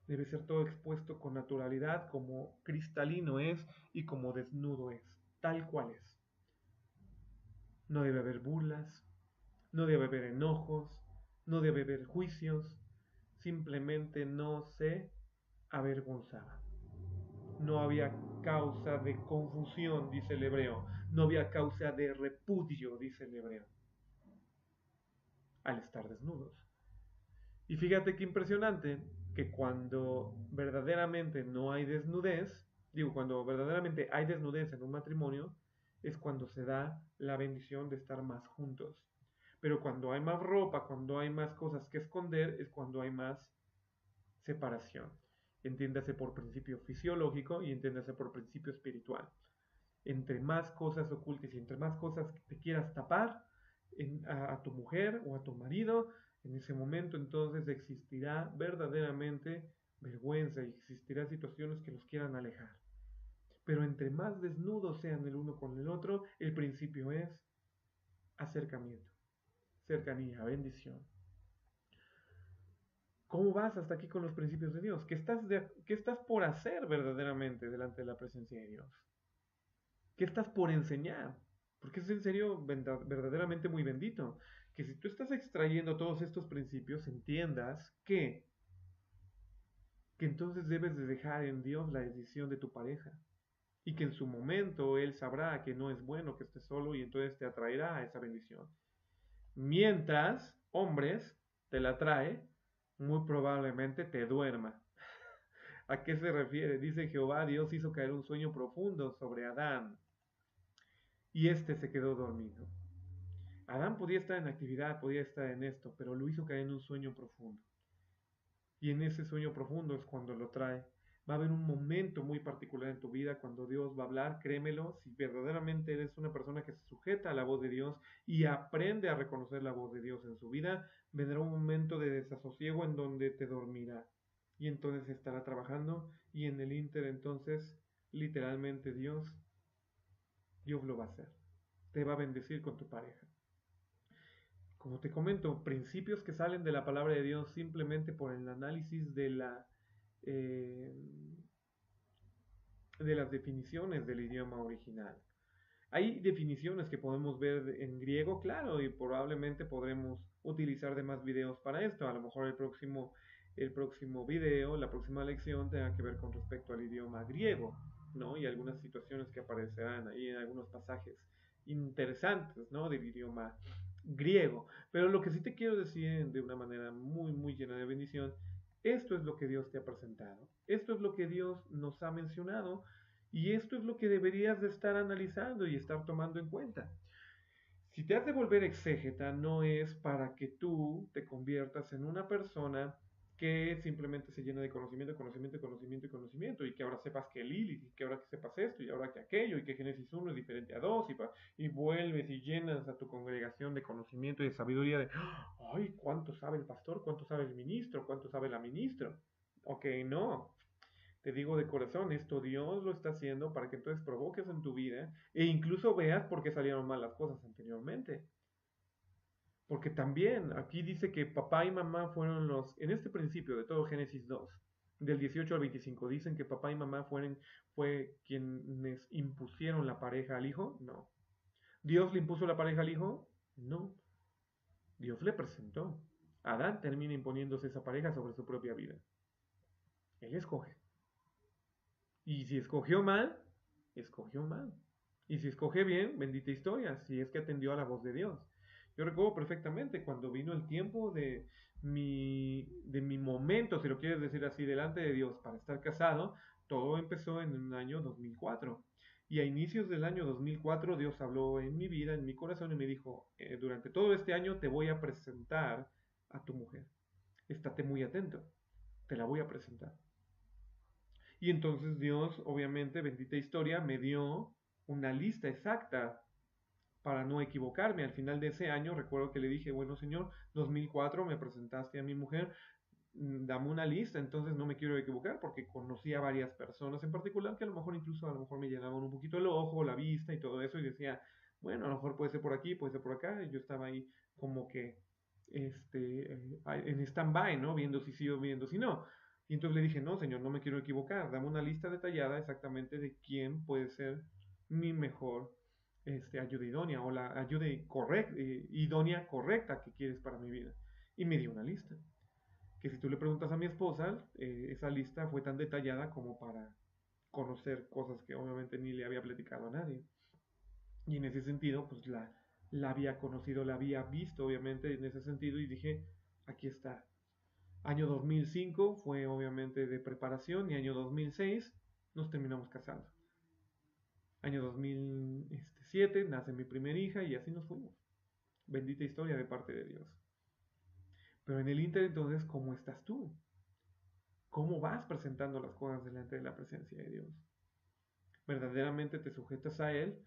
Debe ser todo expuesto con naturalidad, como cristalino es y como desnudo es, tal cual es. No debe haber burlas, no debe haber enojos, no debe haber juicios, simplemente no se avergonzaba. No había causa de confusión, dice el hebreo, no había causa de repudio, dice el hebreo, al estar desnudos. Y fíjate qué impresionante que cuando verdaderamente no hay desnudez, cuando verdaderamente hay desnudez en un matrimonio, es cuando se da la bendición de estar más juntos. Pero cuando hay más ropa, cuando hay más cosas que esconder, es cuando hay más separación. Entiéndase por principio fisiológico y entiéndase por principio espiritual. Entre más cosas ocultes y entre más cosas que te quieras tapar a tu mujer o a tu marido, en ese momento entonces existirá verdaderamente vergüenza y existirá situaciones que los quieran alejar. Pero entre más desnudos sean el uno con el otro, el principio es acercamiento, cercanía, bendición. ¿Cómo vas hasta aquí con los principios de Dios? ¿Qué estás por hacer verdaderamente delante de la presencia de Dios? ¿Qué estás por enseñar? Porque es en serio verdaderamente muy bendito. Que si tú estás extrayendo todos estos principios, entiendas que entonces debes de dejar en Dios la decisión de tu pareja. Y que en su momento Él sabrá que no es bueno que estés solo y entonces te atraerá a esa bendición. Mientras, hombres, te la trae, muy probablemente te duerma. ¿A qué se refiere? Dice Jehová, Dios hizo caer un sueño profundo sobre Adán y éste se quedó dormido. Adán podía estar en actividad, podía estar en esto, pero lo hizo caer en un sueño profundo. Y en ese sueño profundo es cuando lo trae. Va a haber un momento muy particular en tu vida cuando Dios va a hablar, créemelo, si verdaderamente eres una persona que se sujeta a la voz de Dios y aprende a reconocer la voz de Dios en su vida, vendrá un momento de desasosiego en donde te dormirá. Y entonces estará trabajando y en el ínter entonces, literalmente Dios lo va a hacer. Te va a bendecir con tu pareja. Como te comento, principios que salen de la palabra de Dios simplemente por el análisis eh, de las definiciones del idioma original. Hay definiciones que podemos ver en griego, claro, y probablemente podremos utilizar demás videos para esto. A lo mejor el próximo video, la próxima lección tenga que ver con respecto al idioma griego, ¿no? Y algunas situaciones que aparecerán ahí en algunos pasajes interesantes, ¿no? Del idioma griego. Pero lo que sí te quiero decir de una manera muy, muy llena de bendición, esto es lo que Dios te ha presentado. Esto es lo que Dios nos ha mencionado y esto es lo que deberías de estar analizando y estar tomando en cuenta. Si te has de volver exégeta, no es para que tú te conviertas en una persona que simplemente se llena de conocimiento, conocimiento, conocimiento y conocimiento, y que ahora sepas que Lilith, y que ahora que sepas esto, y ahora que aquello, y que Génesis 1 es diferente a 2, y vuelves y llenas a tu congregación de conocimiento y de sabiduría de, ay, ¿cuánto sabe el pastor? ¿Cuánto sabe el ministro? ¿Cuánto sabe la ministra? Ok, no, te digo de corazón, esto Dios lo está haciendo para que entonces provoques en tu vida e incluso veas por qué salieron mal las cosas anteriormente. Porque también aquí dice que papá y mamá fueron en este principio de todo Génesis 2, del 18 al 25, dicen que papá y mamá fue quienes impusieron la pareja al hijo. No. ¿Dios le impuso la pareja al hijo? No. Dios le presentó. Adán termina imponiéndose esa pareja sobre su propia vida. Él escoge. Y si escogió mal, escogió mal. Y si escoge bien, bendita historia, si es que atendió a la voz de Dios. Yo recuerdo perfectamente cuando vino el tiempo de mi momento, si lo quieres decir así, delante de Dios para estar casado, todo empezó en el año 2004. Y a inicios del año 2004 Dios habló en mi vida, en mi corazón y me dijo, durante todo este año te voy a presentar a tu mujer. Estate muy atento, te la voy a presentar. Y entonces Dios, obviamente, bendita historia, me dio una lista exacta para no equivocarme. Al final de ese año recuerdo que le dije, bueno Señor, 2004 me presentaste a mi mujer, dame una lista, entonces no me quiero equivocar porque conocí a varias personas en particular que a lo mejor incluso a lo mejor me llenaban un poquito el ojo, la vista y todo eso y decía, bueno, a lo mejor puede ser por aquí, puede ser por acá. Y yo estaba ahí como que en stand-by, ¿no? Viendo si sí o viendo si no. Y entonces le dije, no, señor, no me quiero equivocar, dame una lista detallada exactamente de quién puede ser mi mejor ayuda idónea o la ayuda idónea correcta que quieres para mi vida. Y me dio una lista. Que si tú le preguntas a mi esposa, esa lista fue tan detallada como para conocer cosas que obviamente ni le había platicado a nadie. Y en ese sentido, pues la había conocido, la había visto obviamente en ese sentido y dije, aquí está. Año 2005 fue obviamente de preparación y año 2006 nos terminamos casando. Año 2007 nace mi primera hija y así nos fuimos. Bendita historia de parte de Dios. Pero en el Inter entonces, ¿cómo estás tú? ¿Cómo vas presentando las cosas delante de la presencia de Dios? ¿Verdaderamente te sujetas a Él?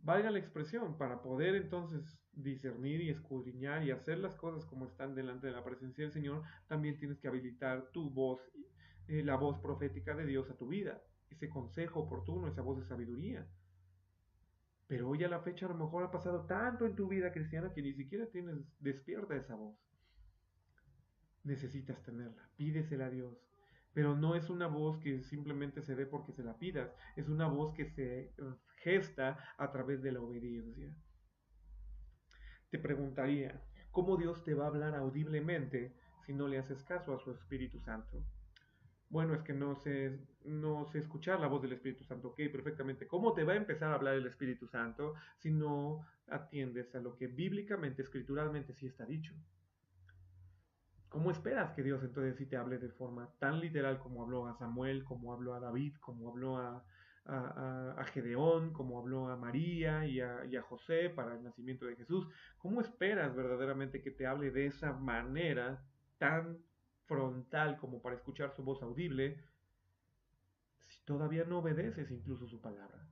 Valga la expresión, para poder entonces discernir y escudriñar y hacer las cosas como están delante de la presencia del Señor, también tienes que habilitar tu voz, la voz profética de Dios a tu vida, ese consejo oportuno, esa voz de sabiduría. Pero hoy a la fecha a lo mejor ha pasado tanto en tu vida cristiana que ni siquiera tienes despierta esa voz. Necesitas tenerla, pídesela a Dios. pero no es una voz que simplemente se dé porque se la pidas, es una voz que se gesta a través de la obediencia. Te preguntaría, ¿cómo Dios te va a hablar audiblemente si no le haces caso a su Espíritu Santo? Bueno, es que no sé escuchar la voz del Espíritu Santo. Ok, perfectamente. ¿Cómo te va a empezar a hablar el Espíritu Santo si no atiendes a lo que bíblicamente, escrituralmente sí está dicho? ¿Cómo esperas que Dios entonces sí te hable de forma tan literal como habló a Samuel, como habló a David, como habló a Gedeón, como habló a María y a José para el nacimiento de Jesús? ¿Cómo esperas verdaderamente que te hable de esa manera tan frontal como para escuchar su voz audible si todavía no obedeces incluso su palabra?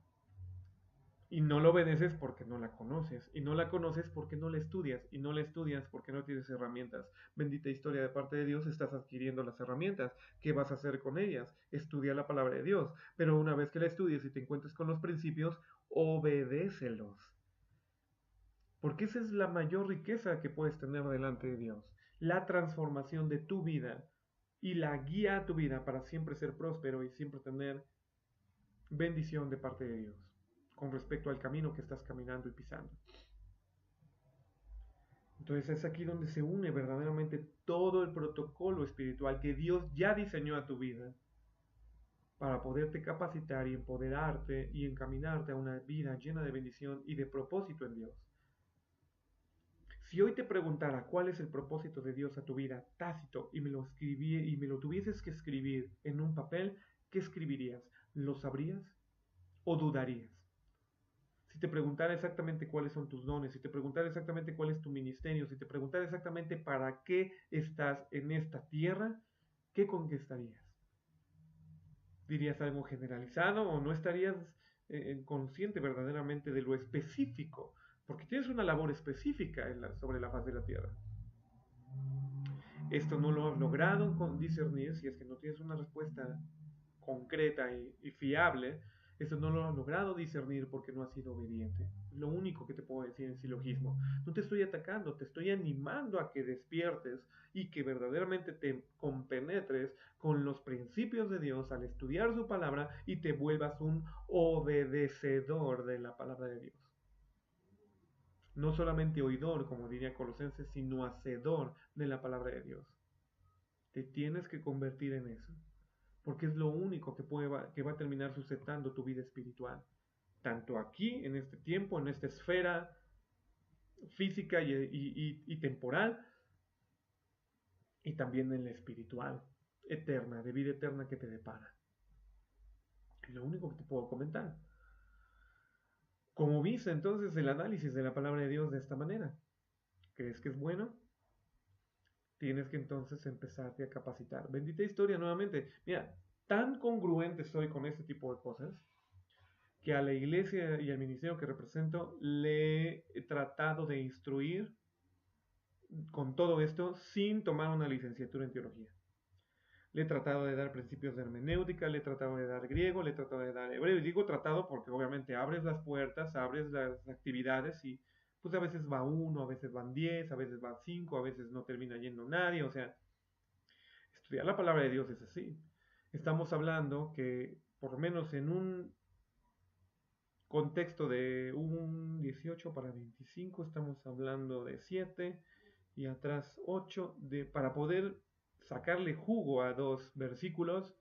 Y no lo obedeces porque no la conoces. Y no la conoces porque no la estudias. Y no la estudias porque no tienes herramientas. Bendita historia de parte de Dios, estás adquiriendo las herramientas. ¿Qué vas a hacer con ellas? Estudia la palabra de Dios. Pero una vez que la estudies y te encuentres con los principios, obedécelos. Porque esa es la mayor riqueza que puedes tener delante de Dios. La transformación de tu vida y la guía a tu vida para siempre ser próspero y siempre tener bendición de parte de Dios con respecto al camino que estás caminando y pisando. Entonces es aquí donde se une verdaderamente todo el protocolo espiritual que Dios ya diseñó a tu vida para poderte capacitar y empoderarte y encaminarte a una vida llena de bendición y de propósito en Dios. Si hoy te preguntara cuál es el propósito de Dios a tu vida tácito y me lo tuvieses que escribir en un papel, ¿qué escribirías? ¿Lo sabrías o dudarías? Si te preguntara exactamente cuáles son tus dones, si te preguntara exactamente cuál es tu ministerio, si te preguntara exactamente para qué estás en esta tierra, ¿qué contestarías? ¿Dirías algo generalizado o no estarías consciente verdaderamente de lo específico? Porque tienes una labor específica sobre la faz de la tierra. Esto no lo has logrado discernir si es que no tienes una respuesta concreta y fiable. Esto no lo has logrado discernir porque no has sido obediente. Lo único que te puedo decir en silogismo. No te estoy atacando, te estoy animando a que despiertes y que verdaderamente te compenetres con los principios de Dios al estudiar su palabra y te vuelvas un obedecedor de la palabra de Dios. No solamente oidor, como diría Colosenses, sino hacedor de la palabra de Dios. Te tienes que convertir en eso, porque es lo único que va a terminar sustentando tu vida espiritual, tanto aquí, en este tiempo, en esta esfera física y temporal, y también en la espiritual, eterna, de vida eterna que te depara. Es lo único que te puedo comentar. ¿Cómo viste entonces el análisis de la palabra de Dios de esta manera? ¿Crees que es bueno? Tienes que entonces empezarte a capacitar. Bendita historia nuevamente. Mira, tan congruente soy con este tipo de cosas que a la iglesia y al ministerio que represento le he tratado de instruir con todo esto sin tomar una licenciatura en teología. Le he tratado de dar principios de hermenéutica, le he tratado de dar griego, le he tratado de dar hebreo. Y digo tratado porque obviamente abres las puertas, abres las actividades y pues a veces va uno, a veces van 10, a veces van 5, a veces no termina yendo nadie. O sea, estudiar la palabra de Dios es así. Estamos hablando que por lo menos en un contexto de un 18 para 25, estamos hablando de 7 y atrás 8, para poder sacarle jugo a dos versículos,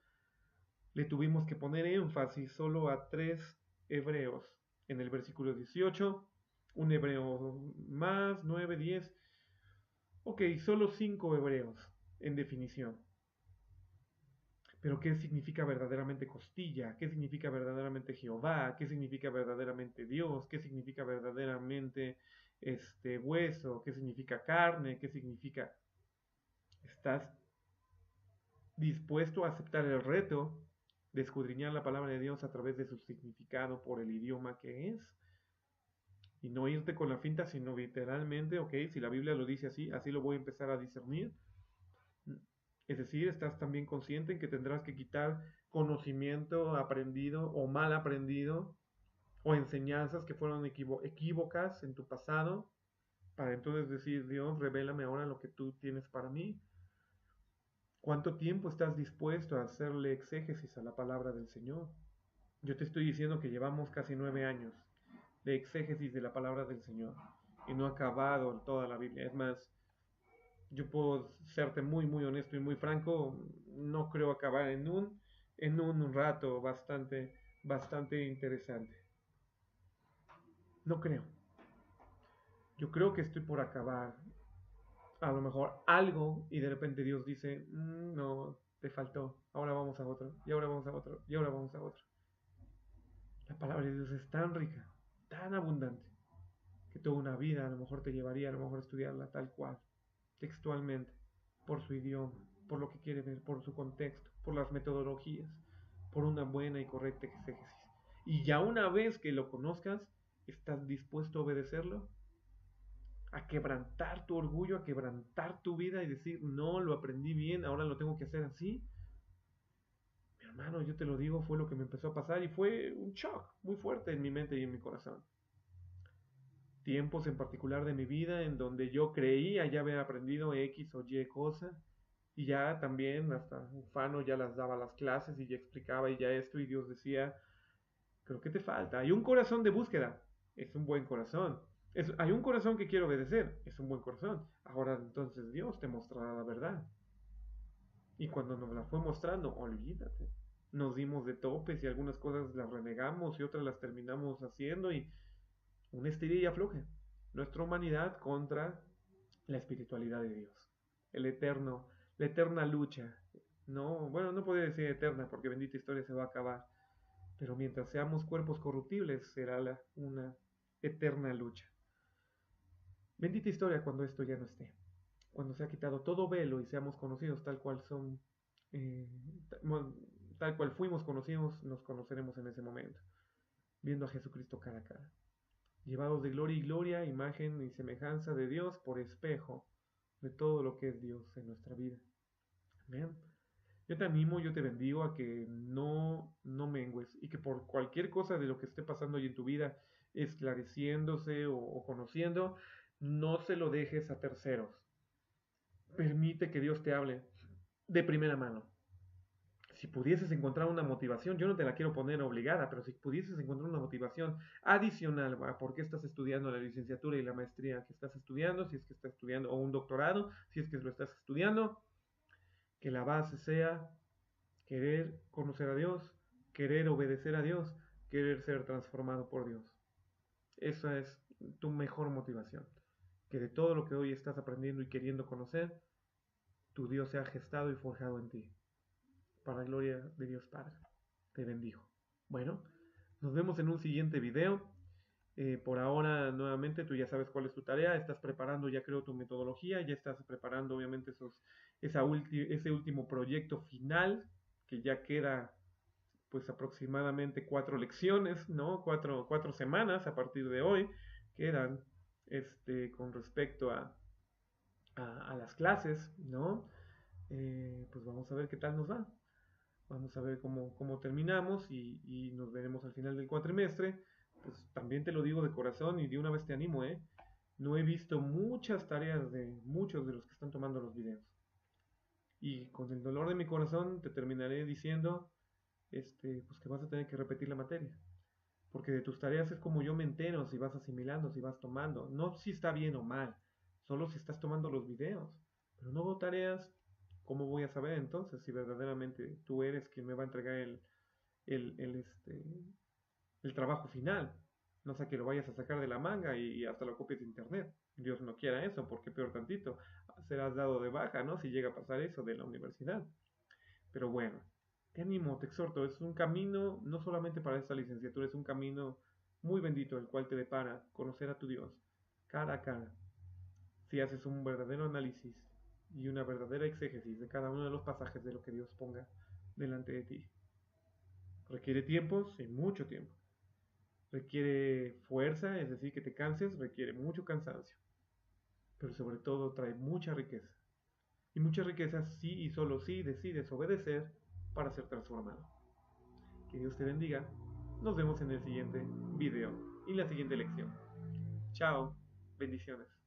le tuvimos que poner énfasis solo a 3 hebreos. En el versículo 18, un hebreo más, 9, 10. Ok, solo 5 hebreos en definición. Pero ¿qué significa verdaderamente costilla? ¿Qué significa verdaderamente Jehová? ¿Qué significa verdaderamente Dios? ¿Qué significa verdaderamente este hueso? ¿Qué significa carne? ¿Qué significa? ¿Estás dispuesto a aceptar el reto de escudriñar la palabra de Dios a través de su significado por el idioma que es? Y no irte con la finta, sino literalmente, ok, si la Biblia lo dice así, así lo voy a empezar a discernir. Es decir, estás también consciente en que tendrás que quitar conocimiento aprendido o mal aprendido o enseñanzas que fueron equívocas en tu pasado para entonces decir, Dios, revélame ahora lo que tú tienes para mí. ¿Cuánto tiempo estás dispuesto a hacerle exégesis a la palabra del Señor? Yo te estoy diciendo que llevamos casi 9 años de exégesis de la palabra del Señor y no ha acabado toda la Biblia. Es más, yo puedo serte muy honesto y muy franco, no creo acabar en un rato bastante interesante. No creo. Yo creo que estoy por acabar a lo mejor algo y de repente Dios dice, no, te faltó, ahora vamos a otro, y ahora vamos a otro, y ahora vamos a otro. La palabra de Dios es tan rica, tan abundante, que toda una vida a lo mejor te llevaría a lo mejor a estudiarla tal cual, textualmente, por su idioma, por lo que quiere ver, por su contexto, por las metodologías, por una buena y correcta exégesis. Y ya una vez que lo conozcas, ¿estás dispuesto a obedecerlo? A quebrantar tu orgullo, a quebrantar tu vida y decir, no, lo aprendí bien, ahora lo tengo que hacer así. Mi hermano, yo te lo digo, fue lo que me empezó a pasar y fue un shock muy fuerte en mi mente y en mi corazón. Tiempos en particular de mi vida en donde yo creía ya haber aprendido X o Y cosa y ya también hasta ufano ya las daba las clases y ya explicaba y ya esto y Dios decía, creo que te falta. Hay un corazón de búsqueda, es un buen corazón. Hay un corazón que quiere obedecer, es un buen corazón. Ahora entonces Dios te mostrará la verdad. Y cuando nos la fue mostrando, olvídate. Nos dimos de topes y algunas cosas las renegamos y otras las terminamos haciendo y un estira y afloje. Nuestra humanidad contra la espiritualidad de Dios. El eterno, la eterna lucha. No, bueno, no podría decir eterna porque bendita historia se va a acabar. Pero mientras seamos cuerpos corruptibles será una eterna lucha. Bendita historia cuando esto ya no esté. Cuando se ha quitado todo velo y seamos conocidos tal cual son, eh, tal cual fuimos conocidos, nos conoceremos en ese momento, viendo a Jesucristo cara a cara, llevados de gloria y gloria, imagen y semejanza de Dios por espejo de todo lo que es Dios en nuestra vida. Amén. Yo te animo, yo te bendigo a que no mengues y que por cualquier cosa de lo que esté pasando hoy en tu vida, esclareciéndose o conociendo, no se lo dejes a terceros. Permite que Dios te hable de primera mano. Si pudieses encontrar una motivación, yo no te la quiero poner obligada, pero si pudieses encontrar una motivación adicional a por qué estás estudiando la licenciatura y la maestría que estás estudiando, si es que estás estudiando, o un doctorado, si es que lo estás estudiando, que la base sea querer conocer a Dios, querer obedecer a Dios, querer ser transformado por Dios. Esa es tu mejor motivación. Que de todo lo que hoy estás aprendiendo y queriendo conocer, tu Dios sea gestado y forjado en ti. Para la gloria de Dios Padre. Te bendigo. Bueno, nos vemos en un siguiente video. Por ahora, nuevamente, tú ya sabes cuál es tu tarea. Estás preparando, ya creo, tu metodología. Ya estás preparando, obviamente, ese último proyecto final, que ya queda, pues, aproximadamente 4 lecciones, ¿no? Cuatro semanas a partir de hoy. Quedan, con respecto a las clases, ¿no? Pues vamos a ver qué tal nos va. Vamos a ver cómo terminamos y nos veremos al final del cuatrimestre. Pues también te lo digo de corazón y de una vez te animo, ¿eh? No he visto muchas tareas de muchos de los que están tomando los videos. Y con el dolor de mi corazón te terminaré diciendo, pues que vas a tener que repetir la materia. Porque de tus tareas es como yo me entero si vas asimilando, si vas tomando. No si está bien o mal, solo si estás tomando los videos. Pero no hago tareas, ¿cómo voy a saber entonces si verdaderamente tú eres quien me va a entregar el, el, este, el trabajo final? No sea que lo vayas a sacar de la manga y hasta lo copies de internet. Dios no quiera eso, porque peor tantito, serás dado de baja, ¿no? Si llega a pasar eso de la universidad. Pero bueno, te animo, te exhorto, es un camino no solamente para esta licenciatura, es un camino muy bendito el cual te depara conocer a tu Dios cara a cara. Si haces un verdadero análisis y una verdadera exégesis de cada uno de los pasajes de lo que Dios ponga delante de ti. Requiere tiempo, sí, mucho tiempo. Requiere fuerza, es decir, que te canses, requiere mucho cansancio. Pero sobre todo trae mucha riqueza. Y mucha riqueza si y solo si decides obedecer para ser transformado. Que Dios te bendiga. Nos vemos en el siguiente video y la siguiente lección. Chao. Bendiciones.